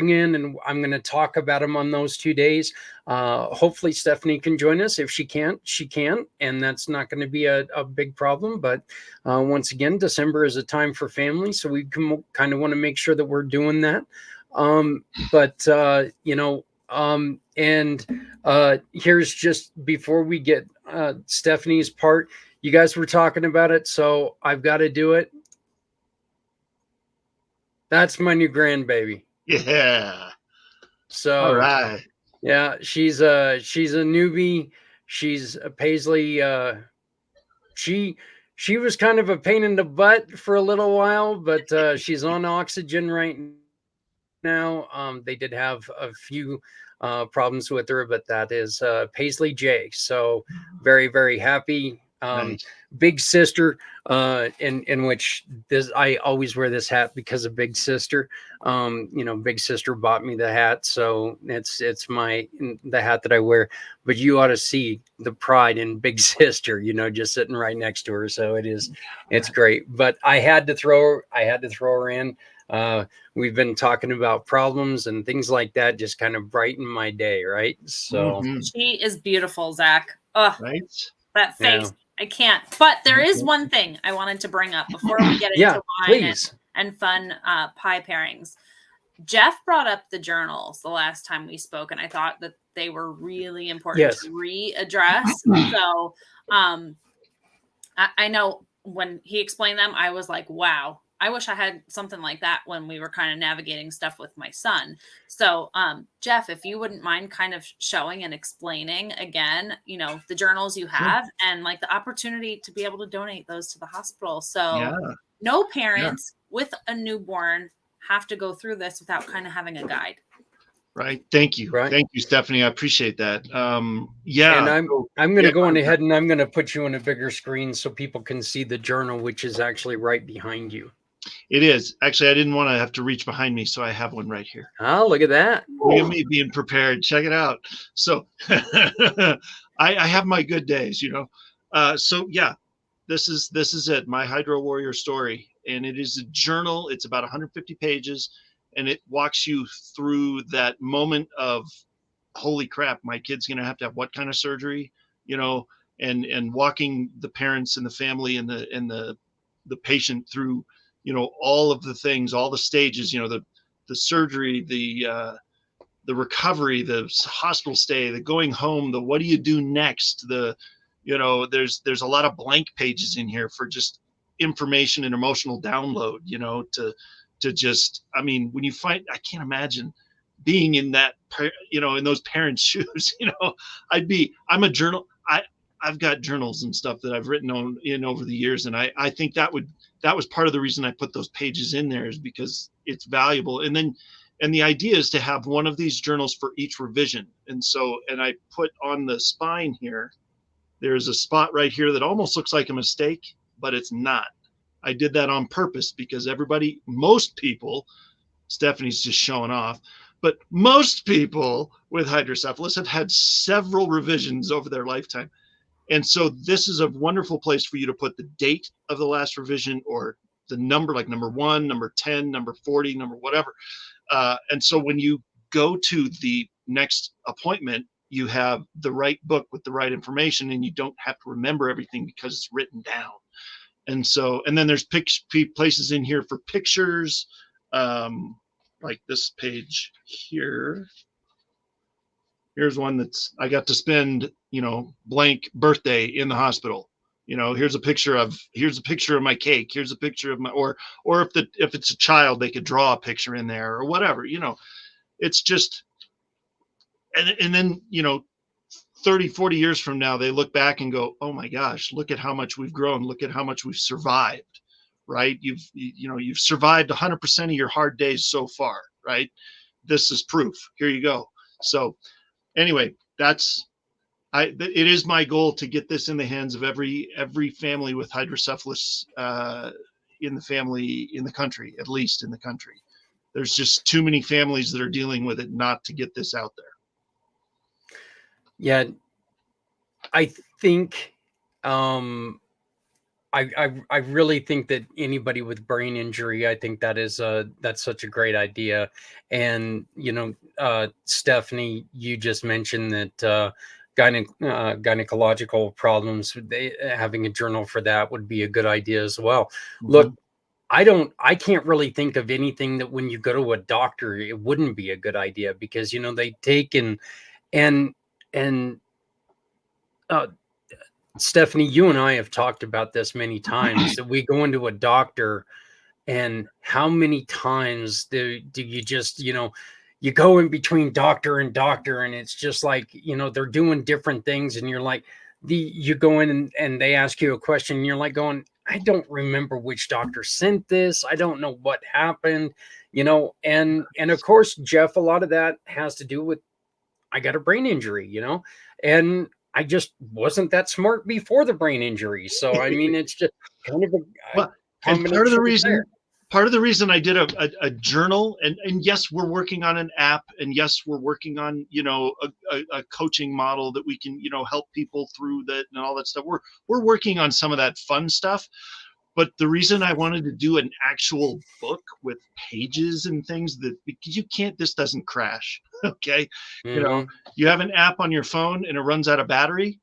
in, and I'm going to talk about them on those 2 days. Hopefully Stephanie can join us. If she can't, she can, and that's not going to be a big problem. But once again, December is a time for family, so we can kind of want to make sure that we're doing that. Here's just before we get Stephanie's part, you guys were talking about it, so I've got to do it. That's my new grandbaby. Yeah. So all right. Yeah, she's a newbie. She's a Paisley. She was kind of a pain in the butt for a little while, but she's on oxygen right now. They did have a few problems with her, but that is Paisley J. So very, very happy Nice. Big Sister, in which this, I always wear this hat because of Big Sister. Big Sister bought me the hat, so it's the hat that I wear. But you ought to see the pride in Big Sister, just sitting right next to her. So it's great. But I had to throw her in. We've been talking about problems and things like that, just kind of brighten my day, right? So she is beautiful, Zach. Oh, right. That face. Yeah. I can't. But there is one thing I wanted to bring up before we get into wine and fun pie pairings. Jeff brought up the journals the last time we spoke, and I thought that they were really important to readdress. So I know when he explained them, I was like, wow, I wish I had something like that when we were kind of navigating stuff with my son. So, Jeff, if you wouldn't mind kind of showing and explaining again, the journals you have and like the opportunity to be able to donate those to the hospital. So no parents with a newborn have to go through this without kind of having a guide. Right. Thank you. Right. Thank you, Stephanie. I appreciate that. And I'm going to go on ahead and I'm going to put you on a bigger screen so people can see the journal, which is actually right behind you. It is. Actually, I didn't want to have to reach behind me, so I have one right here. Oh, look at that. Look at me being prepared. Check it out. So I have my good days, this is it. My Hydro Warrior story. And it is a journal. It's about 150 pages. And it walks you through that moment of, holy crap, my kid's going to have what kind of surgery, and walking the parents and the family and the patient through, all of the things, all the stages, the surgery, the recovery, the hospital stay, the going home, the what do you do next, there's a lot of blank pages in here for just information and emotional download, to just, when you find, I can't imagine being in that, in those parents' shoes, I'm a journal. I've got journals and stuff that I've written over the years. And I think that was part of the reason I put those pages in there, is because it's valuable. And the idea is to have one of these journals for each revision. And I put on the spine here, there's a spot right here that almost looks like a mistake, but it's not. I did that on purpose because most people, Stephanie's just showing off, but most people with hydrocephalus have had several revisions over their lifetime. And so this is a wonderful place for you to put the date of the last revision, or the number, like number 1, number 10, number 40, number whatever. And so when you go to the next appointment, you have the right book with the right information, and you don't have to remember everything because it's written down. And then there's places in here for pictures, like this page here. Here's one I got to spend, blank birthday in the hospital. Here's a picture of my cake. Here's a picture of or if it's a child, they could draw a picture in there or whatever, it's just, and then, 30, 40 years from now, they look back and go, oh my gosh, look at how much we've grown. Look at how much we've survived, right? You've survived 100% of your hard days so far, right? This is proof. Here you go. So anyway, it is my goal to get this in the hands of every family with hydrocephalus in the country, at least in the country. There's just too many families that are dealing with it not to get this out there. Yeah, I think I really think that anybody with brain injury, I think that's such a great idea. And Stephanie, you just mentioned that gynecological problems, having a journal for that would be a good idea as well. Mm-hmm. Look, I can't really think of anything that when you go to a doctor, it wouldn't be a good idea, because they take and Stephanie, you and I have talked about this many times, that we go into a doctor, and how many times do you just, you go in between doctor and doctor, and it's just like, they're doing different things, and you're like, you go in and they ask you a question, and you're like going, I don't remember which doctor sent this. I don't know what happened, and of course, Jeff, a lot of that has to do with, I got a brain injury, and I just wasn't that smart before the brain injury. So I mean, it's just kind of a Well, and part of the reason I did a journal, and yes, we're working on an app, and yes, we're working on, you know, a coaching model that we can, you know, help people through that and all that stuff. We're working on some of that fun stuff. But the reason I wanted to do an actual book with pages and things, that because you can't, this doesn't crash. Okay. You know, you have an app on your phone and it runs out of battery,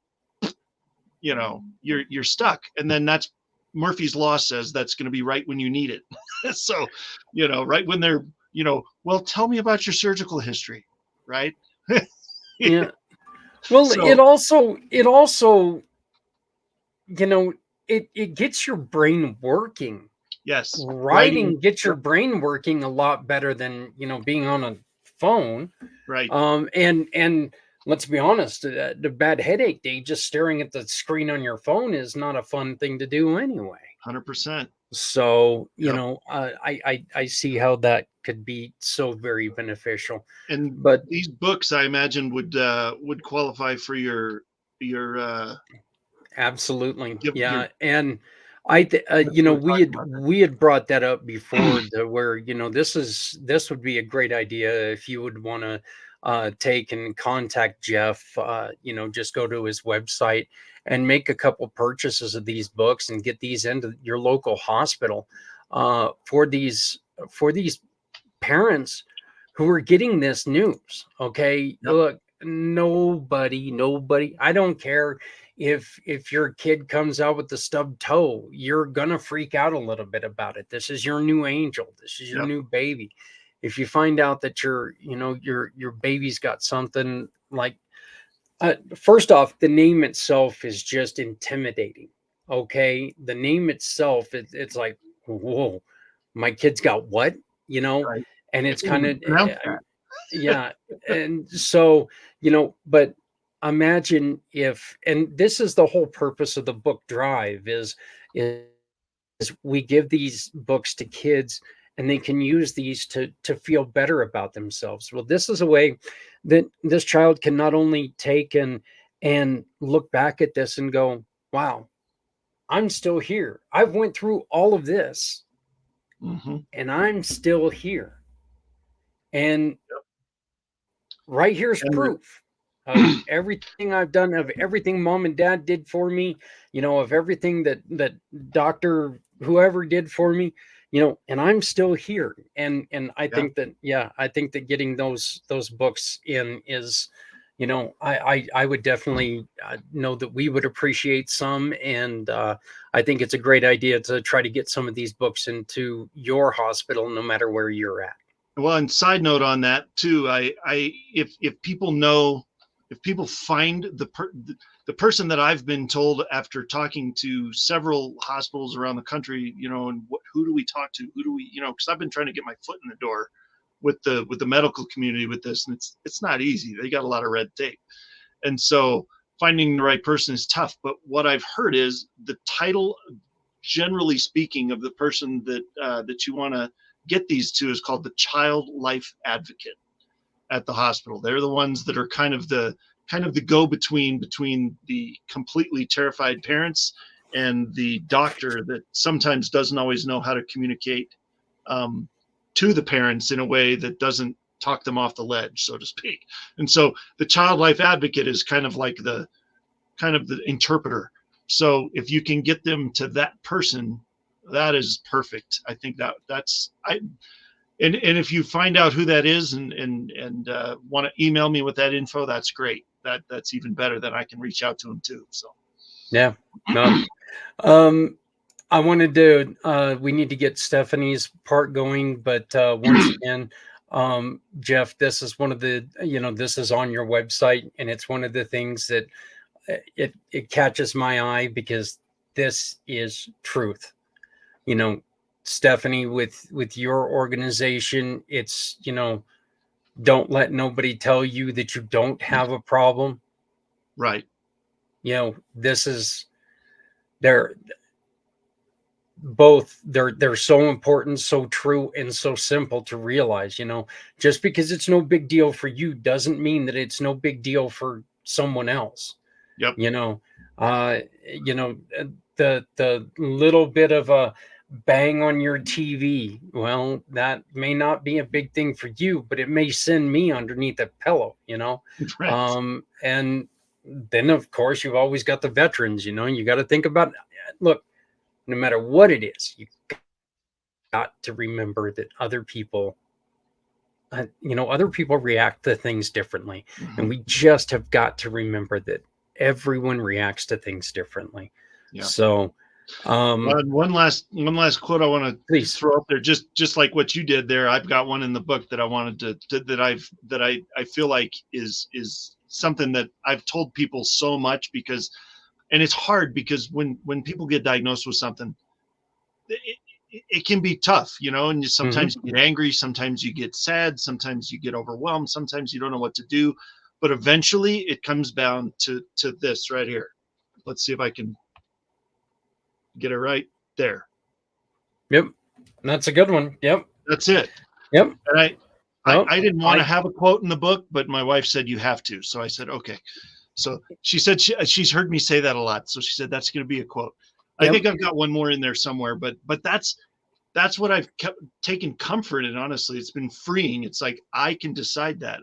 you know, you're stuck. And then that's Murphy's Law says that's going to be right when you need it. So, you know, right when they're, you know, well, tell me about your surgical history, right? Yeah. Well, So- it also, you know, it gets your brain working. Yes. Writing gets your brain working a lot better than, you know, being on a phone. Right. And let's be honest, the bad headache day, just staring at the screen on your phone is not a fun thing to do anyway. 100%. So, you know, I see how that could be so very beneficial. But these books, I imagine, would qualify for your absolutely. Yeah. And you know, we had brought that up before, to where, you know, this would be a great idea if you would want to take and contact Jeff. You know, just go to his website and make a couple purchases of these books and get these into your local hospital for these parents who are getting this news. Okay. Yep. Look, nobody, I don't care if your kid comes out with the stubbed toe, you're gonna freak out a little bit about it. This is your new angel. This is your new baby. If you find out that your baby's got something like, first off, the name itself is just intimidating. Okay, the name itself, it's like, whoa, my kid's got what, you know, right. And it's kind of yeah, and so, you know, but imagine if, and this is the whole purpose of the book drive, is we give these books to kids and they can use these to feel better about themselves. Well, this is a way that this child can not only take and look back at this and go, wow, I'm still here. I've went through all of this and I'm still here. And right here's proof of everything I've done, of everything mom and dad did for me, you know, of everything that doctor whoever did for me, you know, and I'm still here. And I think that, I think that getting those books in is, you know, I would definitely know that we would appreciate some. And I think it's a great idea to try to get some of these books into your hospital, no matter where you're at. Well, and side note on that too, if people find the person that I've been told after talking to several hospitals around the country, you know, and who do we talk to? Who do we, you know, because I've been trying to get my foot in the door with the medical community with this, and it's not easy. They got a lot of red tape, and so finding the right person is tough. But what I've heard is the title, generally speaking, of the person that you want to get these to is called the Child Life Advocate at the hospital. They're the ones that are kind of the go-between between the completely terrified parents and the doctor that sometimes doesn't always know how to communicate to the parents in a way that doesn't talk them off the ledge, so to speak. And so the Child Life Advocate is kind of the interpreter. So if you can get them to that person, that is perfect. I think and if you find out who that is and want to email me with that info, that's great. That's even better. Then I can reach out to them too. So yeah, no. I wanted to we need to get Stephanie's part going, but once again, Jeff, this is one of the, you know, this is on your website, and it's one of the things that it catches my eye, because this is truth. You know, Stephanie, with your organization, it's, you know, don't let nobody tell you that you don't have a problem. Right. You know, this is, they're so important, so true, and so simple to realize. You know, just because it's no big deal for you doesn't mean that it's no big deal for someone else. Yep. You know, uh, you know, the little bit of a bang on your TV. Well, that may not be a big thing for you, but it may send me underneath a pillow. Right. And then of course you've always got the veterans. You got to think about. Look, no matter what it is, you got to remember that other people react to things differently. And we just have got to remember that everyone reacts to things differently. Yeah. So, one last quote I want to please throw up there, just like what you did there. I've got one in the book that I wanted that I feel like is something that I've told people so much and it's hard because when people get diagnosed with something, it can be tough, and sometimes you get angry, sometimes you get sad, sometimes you get overwhelmed, sometimes you don't know what to do, but eventually it comes down to this right here. Let's see if I can get it right there. Yep, that's a good one. Yep, that's it. Yep. And I didn't want to have a quote in the book, but my wife said you have to, so I said okay. So she said she's heard me say that a lot, so she said that's going to be a quote. Yep. I think I've got one more in there somewhere, but that's what I've kept taking comfort in. Honestly, it's been freeing. It's like I can decide that.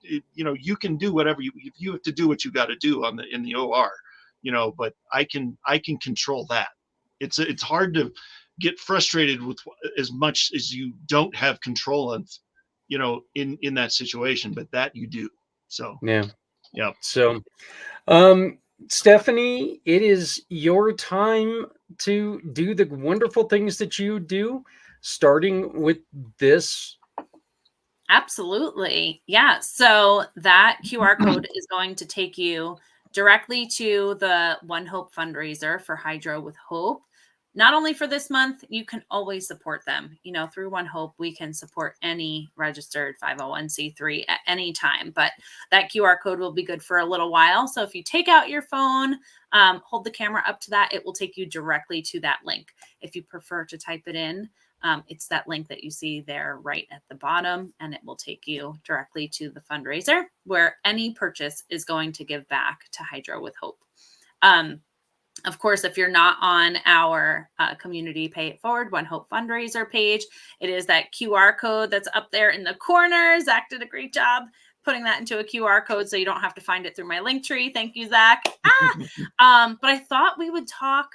You can do whatever you have to do what you got to do in the OR, but I can control that. It's hard to get frustrated with as much as you don't have control of, in that situation, but that you do. So yeah. So, Stephanie, it is your time to do the wonderful things that you do, starting with this. Absolutely. Yeah. So that QR code is going to take you directly to the One Hope fundraiser for Hydro with Hope. Not only for this month, you can always support them. Through One Hope, we can support any registered 501c3 at any time, but that QR code will be good for a little while. So if you take out your phone, hold the camera up to that, it will take you directly to that link. If you prefer to type it in, it's that link that you see there right at the bottom, and it will take you directly to the fundraiser where any purchase is going to give back to Hydro with Hope. Of course, if you're not on our community Pay It Forward One Hope fundraiser page, it is that QR code that's up there in the corner. Zach did a great job putting that into a QR code so you don't have to find it through my link tree. Thank you, Zach. But I thought we would talk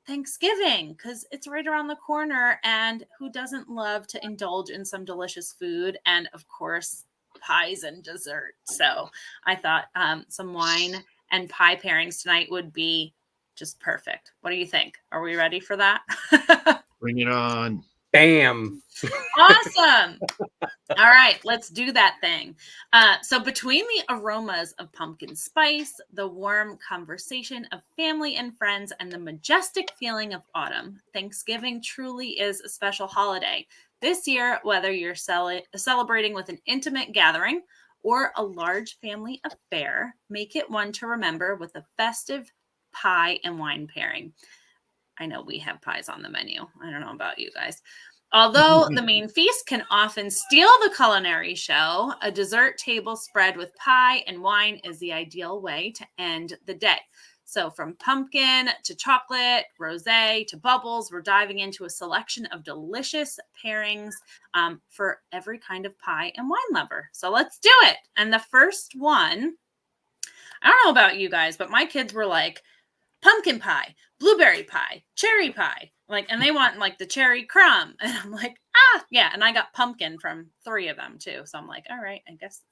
Thanksgiving because it's right around the corner, and who doesn't love to indulge in some delicious food and, of course, pies and dessert. So I thought some wine and pie pairings tonight would be just perfect. What do you think? Are we ready for that? Bring it on. Bam. Awesome. All right, let's do that thing. So between the aromas of pumpkin spice, the warm conversation of family and friends, and the majestic feeling of autumn, Thanksgiving truly is a special holiday. This year, whether you're celebrating with an intimate gathering or a large family affair, make it one to remember with a festive pie and wine pairing. I know we have pies on the menu. I don't know about you guys. Although the main feast can often steal the culinary show, a dessert table spread with pie and wine is the ideal way to end the day. So from pumpkin to chocolate, rosé to bubbles, we're diving into a selection of delicious pairings for every kind of pie and wine lover. So let's do it. And the first one, I don't know about you guys, but my kids were like, pumpkin pie, blueberry pie, cherry pie, and they want the cherry crumb. And I'm like, yeah. And I got pumpkin from 3 of them too. So I'm like, all right, I guess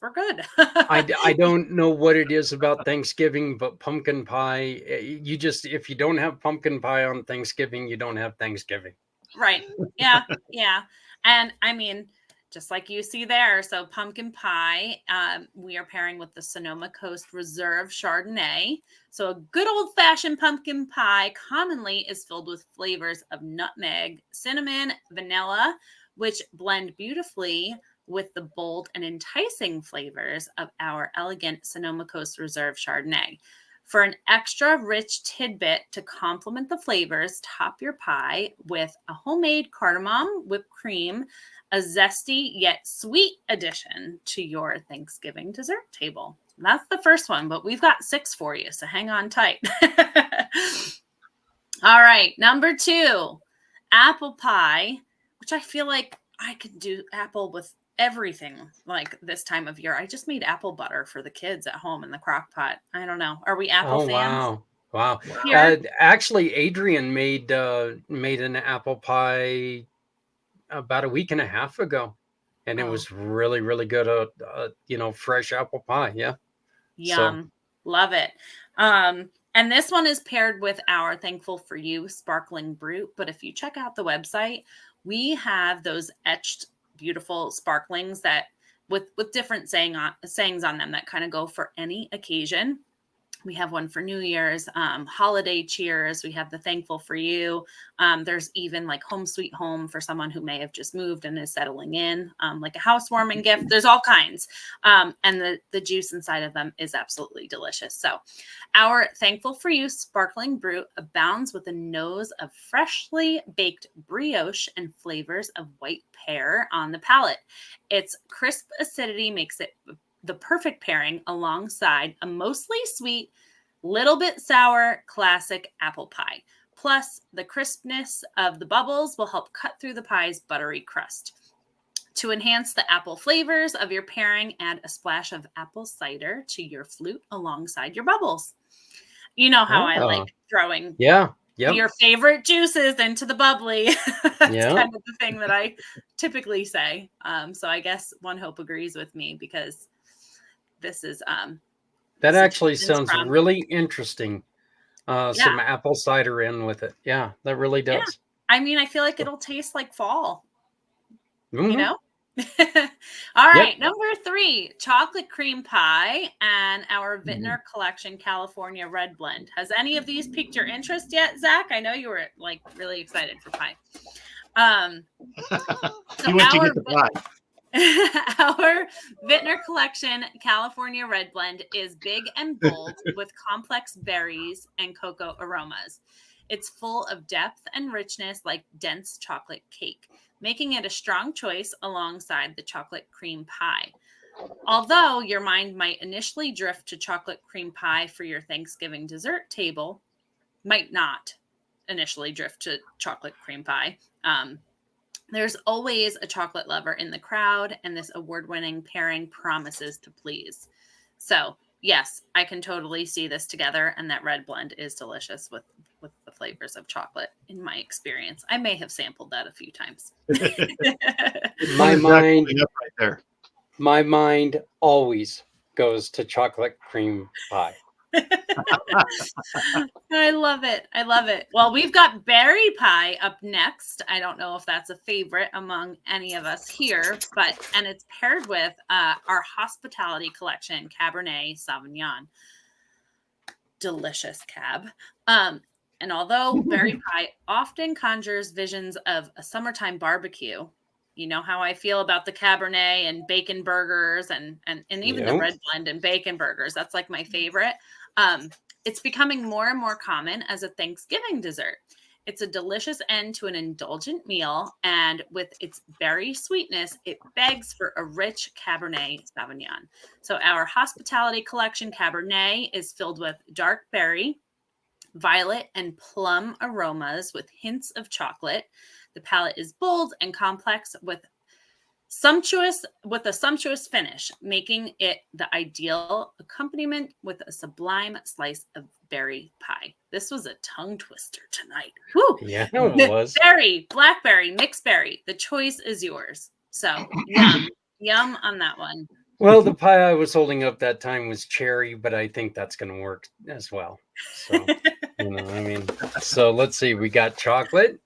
we're good. I don't know what it is about Thanksgiving, but pumpkin pie, if you don't have pumpkin pie on Thanksgiving, you don't have Thanksgiving. Right. Yeah. Yeah. And I mean, just like you see there. So pumpkin pie, we are pairing with the Sonoma Coast Reserve Chardonnay. So a good old-fashioned pumpkin pie commonly is filled with flavors of nutmeg, cinnamon, vanilla, which blend beautifully with the bold and enticing flavors of our elegant Sonoma Coast Reserve Chardonnay. For an extra rich tidbit to complement the flavors, top your pie with a homemade cardamom whipped cream, a zesty yet sweet addition to your Thanksgiving dessert table. That's the first one, but we've got 6 for you, so hang on tight. All right, number 2, apple pie, which I feel like I could do apple with everything like this time of year. I just made apple butter for the kids at home in the crock pot. I don't know. Are we apple fans? Wow. Here? Actually, Adrian made an apple pie about a week and a half ago, and it was really, really good. Fresh apple pie. Yeah. Yum. Love it. And this one is paired with our Thankful for You sparkling brut. But if you check out the website, we have those etched beautiful sparklings that with different sayings on them that kind of go for any occasion. We have one for New Year's, holiday cheers. We have the Thankful for You. There's even like Home Sweet Home for someone who may have just moved and is settling in, like a housewarming gift. There's all kinds. And the juice inside of them is absolutely delicious. So our Thankful for You sparkling brut abounds with a nose of freshly baked brioche and flavors of white pear on the palate. Its crisp acidity makes it the perfect pairing alongside a mostly sweet, little bit sour classic apple pie. Plus, the crispness of the bubbles will help cut through the pie's buttery crust. To enhance the apple flavors of your pairing, add a splash of apple cider to your flute alongside your bubbles. You know how I like throwing your favorite juices into the bubbly. That's kind of the thing that I typically say. So I guess One Hope agrees with me because this is that actually sounds really interesting. Some apple cider in with it. Yeah, that really does. Yeah. I mean, I feel like it'll taste like fall. Mm-hmm. You know? All right, number 3, chocolate cream pie and our Vintner Collection California Red Blend. Has any of these piqued your interest yet, Zach? I know you were like really excited for pie. You went to get the pie. Our Vintner Collection California Red Blend is big and bold with complex berries and cocoa aromas. It's full of depth and richness like dense chocolate cake, making it a strong choice alongside the chocolate cream pie. Although your mind might initially drift to chocolate cream pie for your Thanksgiving dessert table, might not initially drift to chocolate cream pie. There's always a chocolate lover in the crowd, and this award-winning pairing promises to please. So, yes, I can totally see this together, and that red blend is delicious with the flavors of chocolate, in my experience. I may have sampled that a few times. My mind always goes to chocolate cream pie. I love it. I love it. Well, we've got berry pie up next. I don't know if that's a favorite among any of us here, and it's paired with our hospitality collection, Cabernet Sauvignon. Delicious cab. And although berry pie often conjures visions of a summertime barbecue, you know how I feel about the Cabernet and bacon burgers and even the red blend and bacon burgers. That's like my favorite. It's becoming more and more common as a Thanksgiving dessert. It's a delicious end to an indulgent meal, and with its berry sweetness, it begs for a rich Cabernet Sauvignon. So our hospitality collection Cabernet is filled with dark berry, violet, and plum aromas with hints of chocolate. The palate is bold and complex with a sumptuous finish, making it the ideal accompaniment with a sublime slice of berry pie. This was a tongue twister tonight. Woo! Yeah, it was. Berry, blackberry, mixed berry. The choice is yours. So yum on that one. Well, the pie I was holding up that time was cherry, but I think that's going to work as well. So, so let's see. We got chocolate.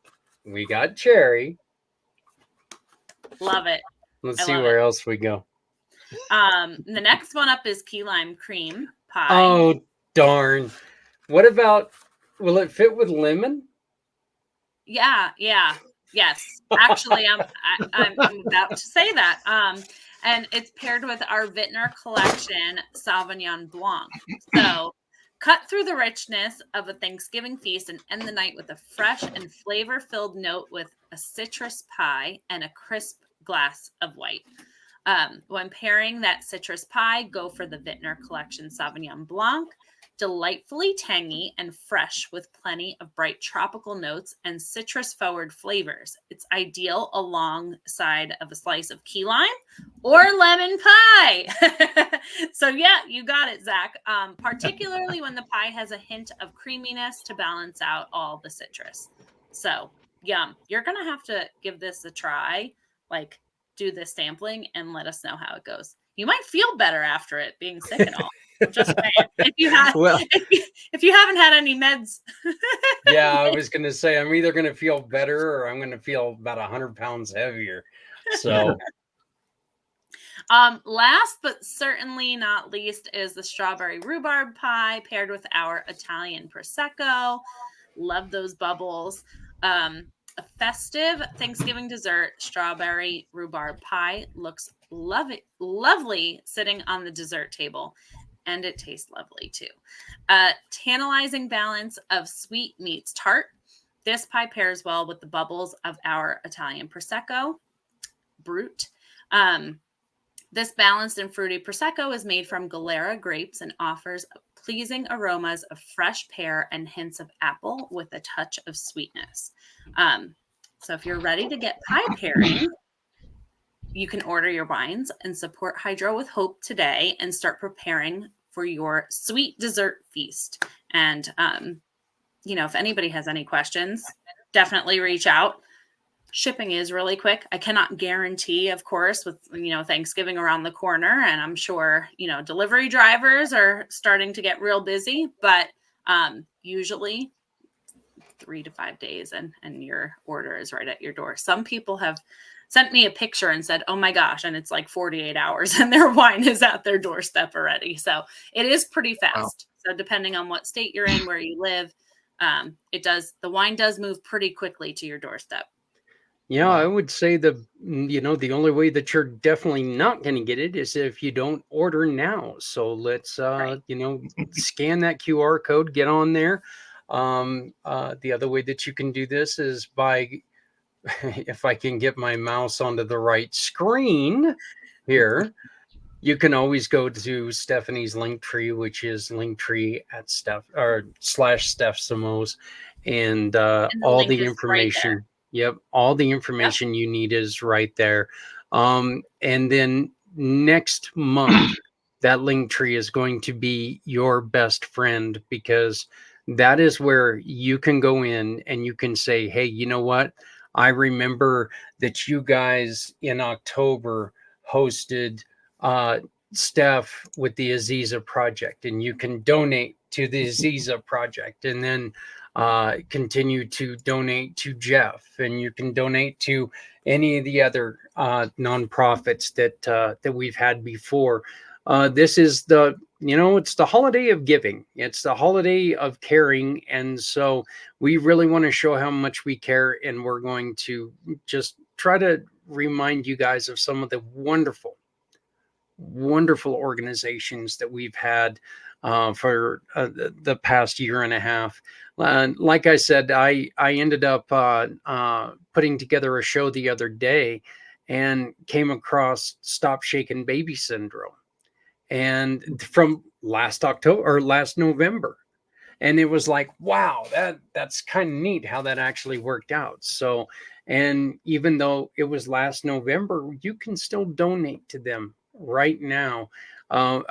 We got cherry. Love it. Let's see where else we go. The next one up is key lime cream pie. Oh, darn. What about, will it fit with lemon? Yeah. Yes. Actually, I'm about to say that. And it's paired with our Vintner Collection Sauvignon Blanc. So Cut through the richness of a Thanksgiving feast and end the night with a fresh and flavor-filled note with a citrus pie and a crisp glass of white. When pairing that citrus pie, go for the Vintner Collection Sauvignon Blanc. Delightfully tangy and fresh with plenty of bright tropical notes and citrus-forward flavors. It's ideal alongside of a slice of key lime or lemon pie. So yeah, you got it, Zach. Particularly when the pie has a hint of creaminess to balance out all the citrus. So yum. You're going to have to give this a try, like do the sampling and let us know how it goes. You might feel better after it, being sick and all. Just saying. If you haven't had any meds. Yeah, I was going to say, I'm either going to feel better or I'm going to feel about 100 pounds heavier. So last but certainly not least is the strawberry rhubarb pie paired with our Italian Prosecco. Love those bubbles. A festive Thanksgiving dessert, strawberry rhubarb pie, looks lovely sitting on the dessert table. And it tastes lovely too. Tantalizing balance of sweet meets tart. This pie pairs well with the bubbles of our Italian Prosecco, Brut. This balanced and fruity Prosecco is made from Galera grapes and offers pleasing aromas of fresh pear and hints of apple with a touch of sweetness. So if you're ready to get pie pairing, you can order your wines and support Hydro with Hope today and start preparing for your sweet dessert feast. And, if anybody has any questions, definitely reach out. Shipping is really quick. I cannot guarantee, of course, with, Thanksgiving around the corner. And I'm sure, delivery drivers are starting to get real busy, but usually 3 to 5 days and your order is right at your door. Some people have sent me a picture and said, oh my gosh, and it's like 48 hours and their wine is at their doorstep already. So it is pretty fast. Wow. So depending on what state you're in, where you live, the wine does move pretty quickly to your doorstep. Yeah, I would say the only way that you're definitely not going to get it is if you don't order now. So let's, scan that QR code, get on there. The other way that you can do this is by, if I can get my mouse onto the right screen here, you can always go to Stephanie's link tree, which is linktree at /Steph Simoes, and all the information. Right. Yep. All the information you need is right there. And then next month, that link tree is going to be your best friend, because that is where you can go in and you can say, hey, you know what? I remember that you guys in October hosted Steph with the Aziza Project, and you can donate to the Aziza Project, and then continue to donate to Jeff, and you can donate to any of the other nonprofits that we've had before. This is it's the holiday of giving. It's the holiday of caring. And so we really want to show how much we care. And we're going to just try to remind you guys of some of the wonderful, wonderful organizations that we've had for the past year and a half. Like I said, I ended up putting together a show the other day and came across Stop Shaking Baby Syndrome, and from last November. And it was like, wow, that's kind of neat how that actually worked out. So, and even though it was last November, you can still donate to them right now. You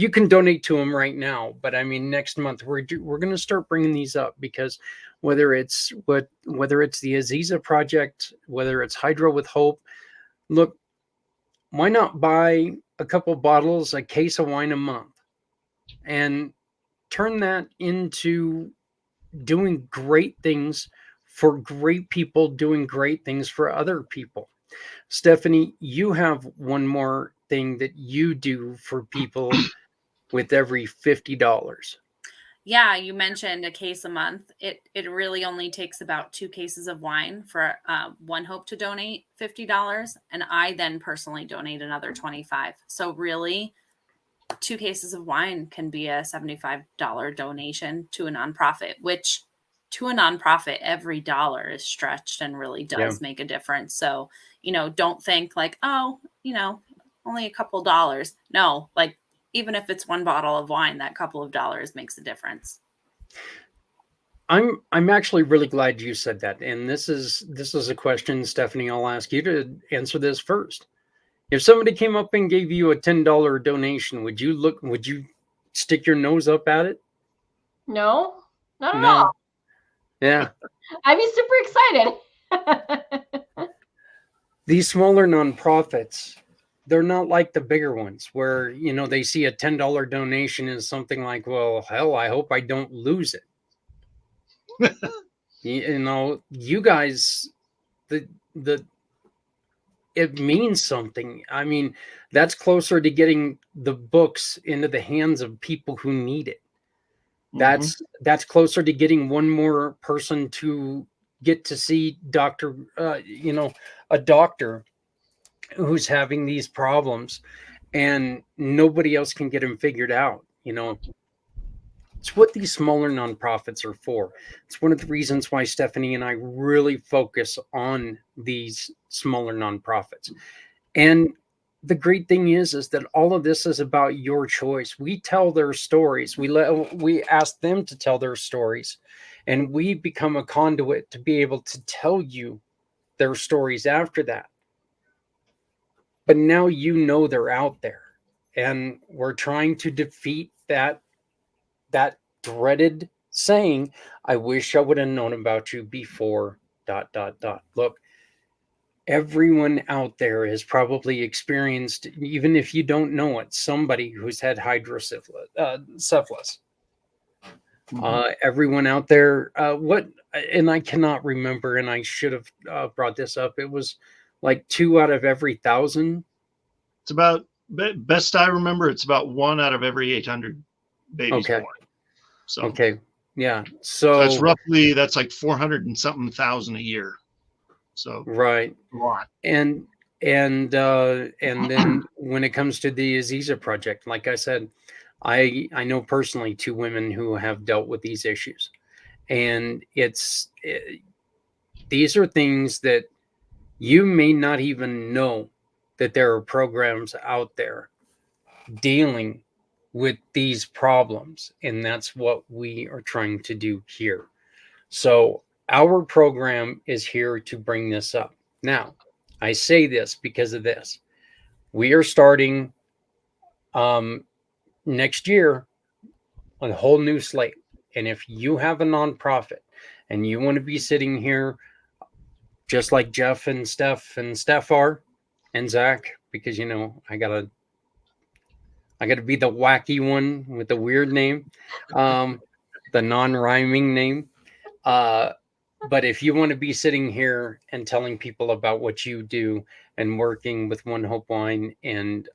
can donate to them right now, but I mean, next month we're going to start bringing these up, because whether it's the Aziza Project, whether it's Hydro with Hope, look, why not buy a couple bottles, a case of wine a month, and turn that into doing great things for great people, doing great things for other people. Stephanie, you have one more thing that you do for people with every $50. Yeah, you mentioned a case a month. It really only takes about 2 cases of wine for One Hope to donate $50, and I then personally donate another $25. So really, 2 cases of wine can be a $75 donation to a nonprofit, which to a nonprofit, every dollar is stretched and really does make a difference. So, don't think like, oh, only a couple dollars. No, like even if it's one bottle of wine, that couple of dollars makes a difference. I'm actually really glad you said that. And this is a question, Stephanie, I'll ask you to answer this first. If somebody came up and gave you a $10 donation, would you stick your nose up at it? No, not at all. Yeah. I'd be super excited. These smaller nonprofits, they're not like the bigger ones where, they see a $10 donation as something like, well, hell, I hope I don't lose it. You guys, it means something. I mean, that's closer to getting the books into the hands of people who need it. That's closer to getting one more person to get to see a doctor who's having these problems and nobody else can get them figured out. It's what these smaller nonprofits are for. It's one of the reasons why Stephanie and I really focus on these smaller nonprofits. And the great thing is that all of this is about your choice. We tell their stories. We ask them to tell their stories, and we become a conduit to be able to tell you their stories after that. But now they're out there, and we're trying to defeat that dreaded saying, I wish I would have known about you before ... Look, everyone out there has probably experienced, even if you don't know it, somebody who's had hydrocephalus. Everyone out there, and I cannot remember, and I should have brought this up. It was like 2 out of every 1,000. It's about, best I remember, it's about 1 out of every 800 babies born. So okay, yeah. So that's like 400 and something thousand a year. So right, a lot. And then when it comes to the Aziza Project, like I said, I know personally 2 women who have dealt with these issues, and these are things that you may not even know that there are programs out there dealing with these problems, and that's what we are trying to do here. So our program is here to bring this up. Now, I say this because of this. We are starting next year on a whole new slate. And if you have a nonprofit and you want to be sitting here just like Jeff and Steph are, and Zach, because I gotta be the wacky one with the weird name, the non-rhyming name. But if you want to be sitting here and telling people about what you do and working with One Hope Wine and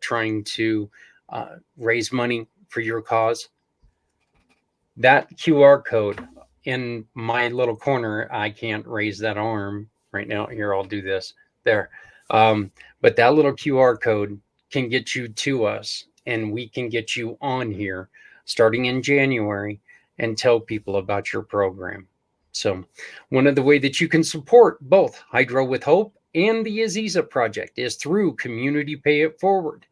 trying to raise money for your cause, that QR code in my little corner, I can't raise that arm right now. Here, I'll do this there. But that little QR code can get you to us, and we can get you on here starting in January and tell people about your program. So one of the ways that you can support both Hydro with Hope and the Aziza Project is through Community Pay It Forward.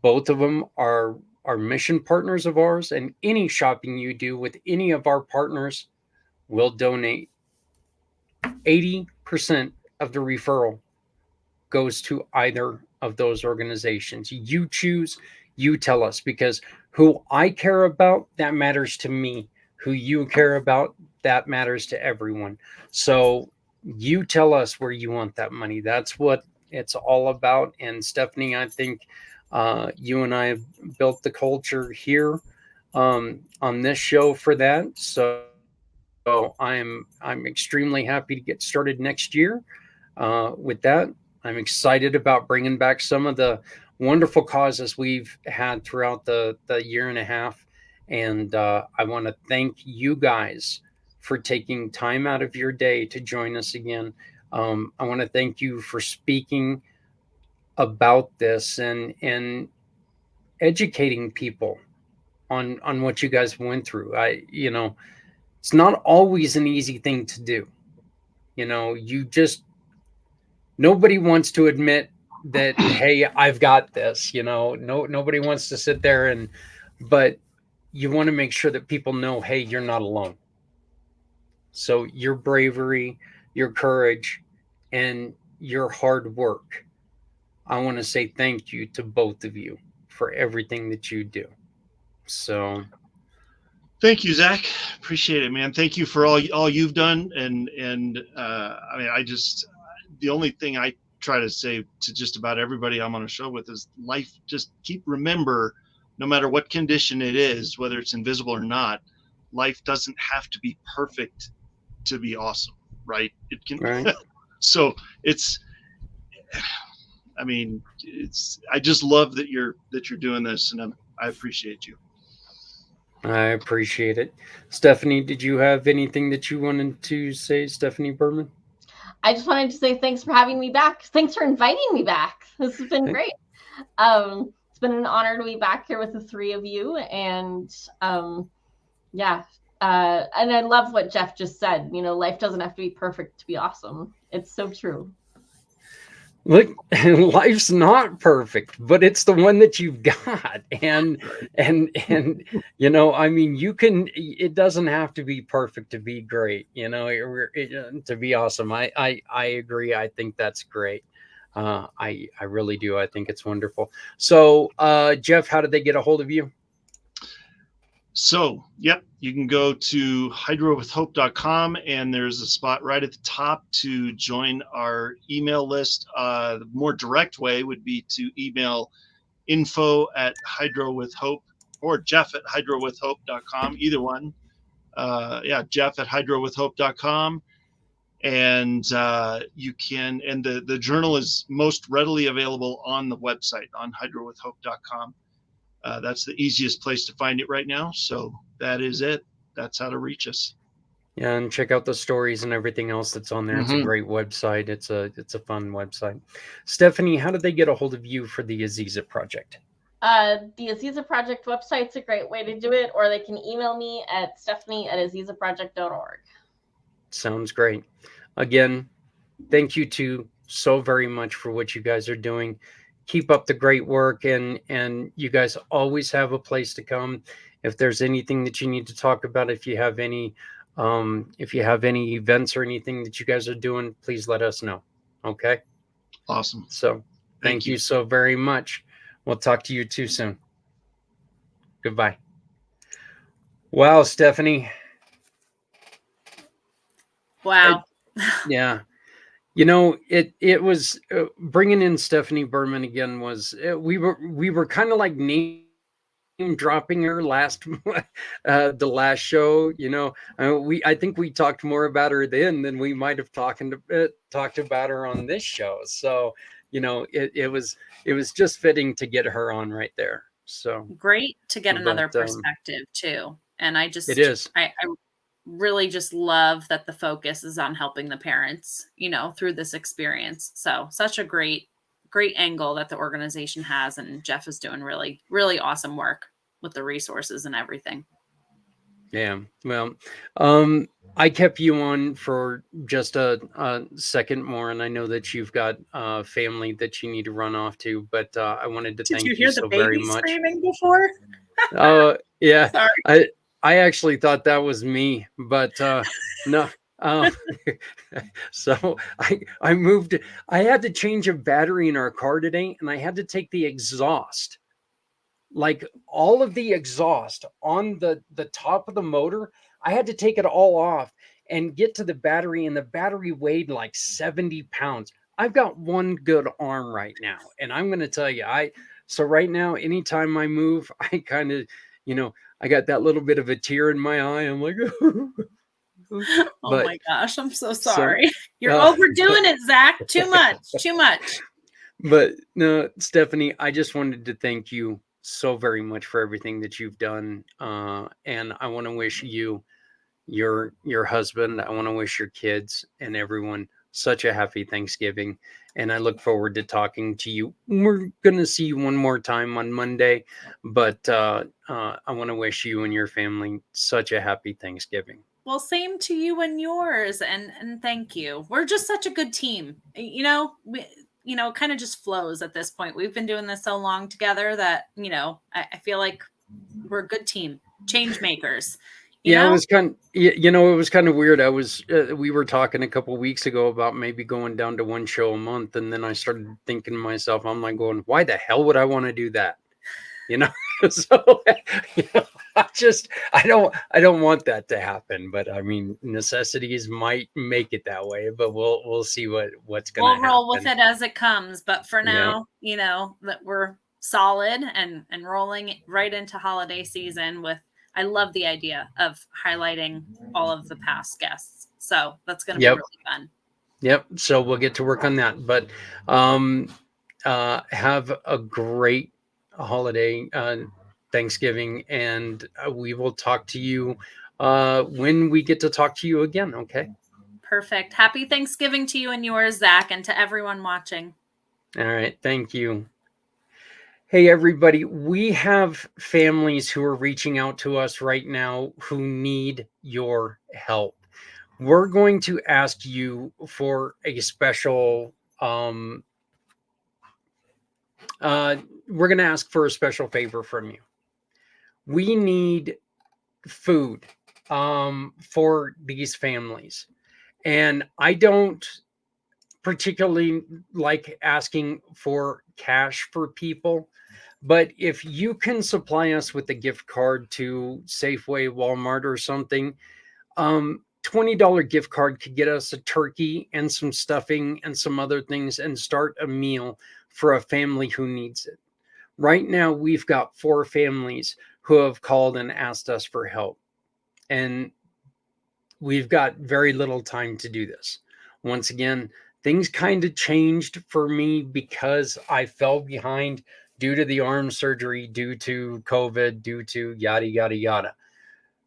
Both of them are mission partners of ours, and any shopping you do with any of our partners will donate. 80% of the referral goes to either of those organizations. You choose, you tell us, because who I care about, that matters to me. Who you care about, that matters to everyone. So you tell us where you want that money. That's what it's all about. And Stephanie, I think you and I have built the culture here on this show for that. So I'm extremely happy to get started next year with that. I'm excited about bringing back some of the wonderful causes we've had throughout the year and a half. And I want to thank you guys for taking time out of your day to join us again. I want to thank you for speaking about this and educating people on what you guys went through. It's not always an easy thing to do. Nobody wants to admit that, hey, I've got this. Nobody wants to sit there but you want to make sure that people know, hey, you're not alone. So your bravery, your courage, and your hard work, I want to say thank you to both of you for everything that you do. So thank you, Zach. Appreciate it, man. Thank you for all you've done. And I mean, the only thing I try to say to just about everybody I'm on a show with is life. Just remember, no matter what condition it is, whether it's invisible or not, life doesn't have to be perfect to be awesome, right? It can. right. So I just love that you're doing this, and I appreciate you. I appreciate it. Stephanie, did you have anything that you wanted to say, Stephanie Berman? I just wanted to say thanks for having me back. Thanks for inviting me back. This has been great. It's been an honor to be back here with the three of you. And and I love what Jeff just said. Life doesn't have to be perfect to be awesome. It's so true. Look, life's not perfect, but it's the one that you've got. And it doesn't have to be perfect to be great, to be awesome. I agree. I think that's great. I really do. I think it's wonderful. So, Jeff, how did they get a hold of you? So, yep, you can go to hydrowithhope.com, and there's a spot right at the top to join our email list. The more direct way would be to email info@hydrowithhope or jeff@hydrowithhope.com, either one. Jeff@hydrowithhope.com. And you can, and the journal is most readily available on the website on hydrowithhope.com. That's the easiest place to find it right now. So that is it. That's how to reach us. Yeah, and check out the stories and everything else that's on there. It's a great website. It's a fun website. Stephanie, how did they get a hold of you for the Aziza Project? The Aziza Project website's a great way to do it, or they can email me at stephanie@azizaproject.org. Sounds great. Again, thank you two so very much for what you guys are doing. Keep up the great work, and you guys always have a place to come. If there's anything that you need to talk about, if you have any events or anything that you guys are doing, please let us know. Okay. Awesome. So thank you so very much. We'll talk to you too soon. Goodbye. Wow, Stephanie. Wow. Yeah. It was bringing in Stephanie Berman again we were kind of like name dropping her the last show. I think we talked more about her then than we might have talked about her on this show. So it was just fitting to get her on right there. So great to get another perspective too. And it is. I really just love that the focus is on helping the parents, through this experience. So such a great angle that the organization has, and Jeff is doing really, really awesome work with the resources and everything. Yeah. Well, I kept you on for just a second more, and I know that you've got family that you need to run off to, but I wanted to thank you so very much. Did you hear the baby screaming before? Oh, yeah. Sorry. I actually thought that was me, but no. So I moved. I had to change a battery in our car today, and I had to take the exhaust, like all of the exhaust on the top of the motor. I had to take it all off and get to the battery, and the battery weighed like 70 pounds. I've got one good arm right now, and I'm going to tell you, so right now, anytime I move, I kind of, I got that little bit of a tear in my eye. I'm like, oh my gosh, I'm so sorry. You're overdoing it, Zach. Too much. But no, Stephanie, I just wanted to thank you so very much for everything that you've done. And I want to wish you, your husband, I want to wish your kids and everyone such a happy Thanksgiving. And I look forward to talking to you. We're going to see you one more time on Monday, but I want to wish you and your family such a happy Thanksgiving. Well, same to you and yours. And thank you. We're just such a good team. It kind of just flows at this point. We've been doing this so long together that, I feel like we're a good team, change makers. It was it was kind of weird. We were talking a couple of weeks ago about maybe going down to one show a month. And then I started thinking to myself, I'm like going, why the hell would I want to do that? So, I don't want that to happen, but I mean, necessities might make it that way, but we'll see what's going to happen. We'll roll with it as it comes. But for now, that we're solid and rolling right into holiday season I love the idea of highlighting all of the past guests. So that's going to be really fun. Yep. So we'll get to work on that, but have a great holiday, Thanksgiving, and we will talk to you when we get to talk to you again. Okay. Perfect. Happy Thanksgiving to you and yours, Zach, and to everyone watching. All right. Thank you. Hey, everybody. We have families who are reaching out to us right now who need your help. We're going to ask you for a special we're going to ask for a special favor from you. We need food for these families. And I don't particularly like asking for cash for people, but if you can supply us with a gift card to Safeway, Walmart, or something, $20 gift card could get us a turkey and some stuffing and some other things and start a meal for a family who needs it. Right now, we've got 4 families who have called and asked us for help. And we've got very little time to do this. Once again, things kind of changed for me because I fell behind due to the arm surgery, due to COVID, due to yada, yada, yada.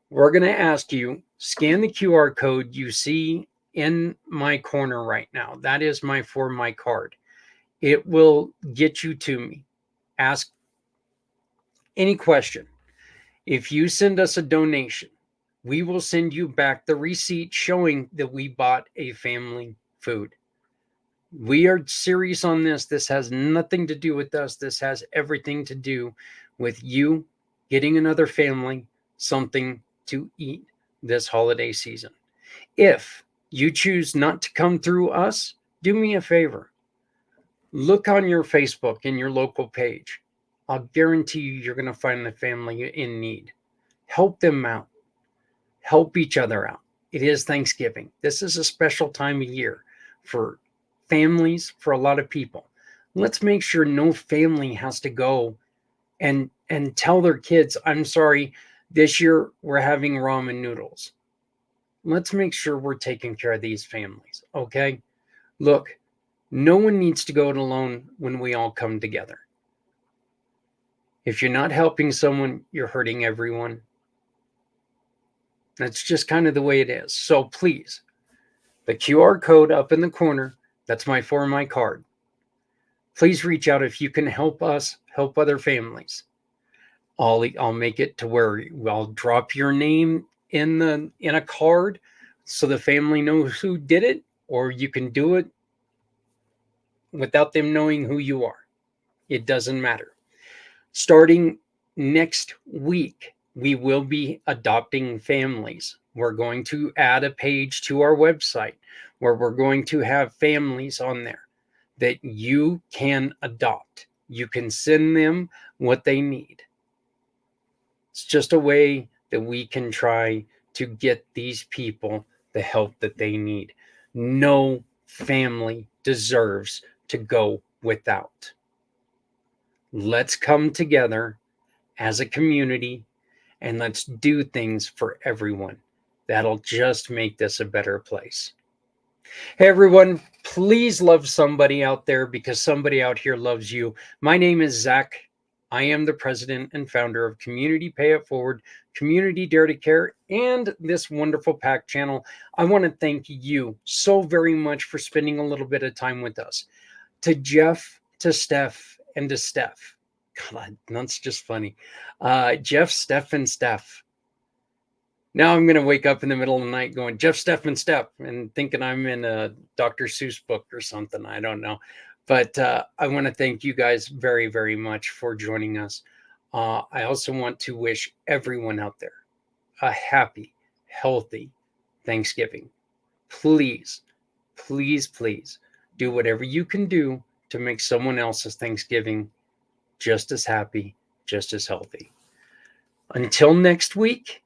We're going to ask you, scan the QR code you see in my corner right now. That is for my card. It will get you to me. Ask any question. If you send us a donation, we will send you back the receipt showing that we bought a family food. We are serious on this. This has nothing to do with us. This has everything to do with you getting another family something to eat this holiday season. If you choose not to come through us, do me a favor. Look on your Facebook in your local page. I'll guarantee you're going to find the family in need. Help them out. Help each other out. It is Thanksgiving. This is a special time of year for families, for a lot of people. Let's make sure no family has to go and tell their kids, I'm sorry, this year we're having ramen noodles. Let's make sure we're taking care of these families, okay? Look, no one needs to go it alone when we all come together. If you're not helping someone, you're hurting everyone. That's just kind of the way it is. So please, the QR code up in the corner, that's for my card. Please reach out if you can help us help other families. I'll make it to where I'll drop your name in a card so the family knows who did it, or you can do it without them knowing who you are. It doesn't matter. Starting next week, we will be adopting families. We're going to add a page to our website where we're going to have families on there that you can adopt. You can send them what they need. It's just a way that we can try to get these people the help that they need. No family deserves to go without. Let's come together as a community and let's do things for everyone. That'll just make this a better place. Hey, everyone, please love somebody out there because somebody out here loves you. My name is Zach. I am the president and founder of Community Pay It Forward, Community Dare to Care, and this wonderful pACT channel. I want to thank you so very much for spending a little bit of time with us. To Jeff, to Steph, and to Steph. God, that's just funny. Jeff, Steph, and Steph. Now I'm going to wake up in the middle of the night going, Jeff, Steph, and Steph, and thinking I'm in a Dr. Seuss book or something. I don't know. But I want to thank you guys very, very much for joining us. I also want to wish everyone out there a happy, healthy Thanksgiving. Please, please, please do whatever you can do to make someone else's Thanksgiving just as happy, just as healthy. Until next week,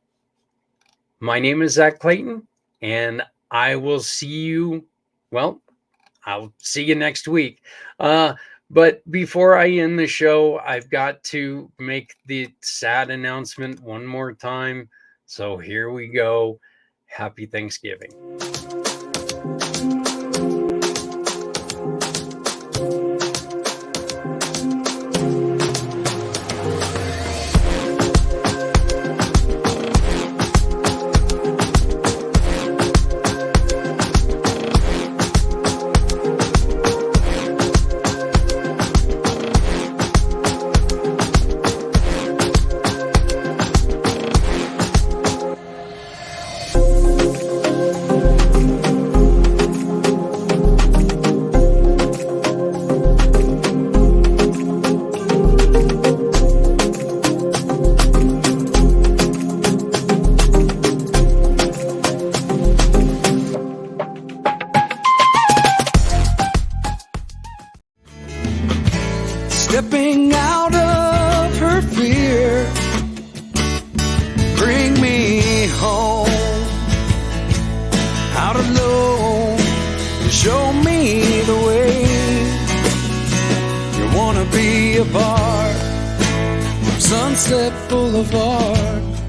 my name is Zach Clayton, and I will see you, well, I'll see you next week. But before I end the show, I've got to make the sad announcement one more time. So here we go. Happy Thanksgiving. Stepping out of her fear, bring me home. Out alone, show me the way. You wanna be a part of Sunset Boulevard.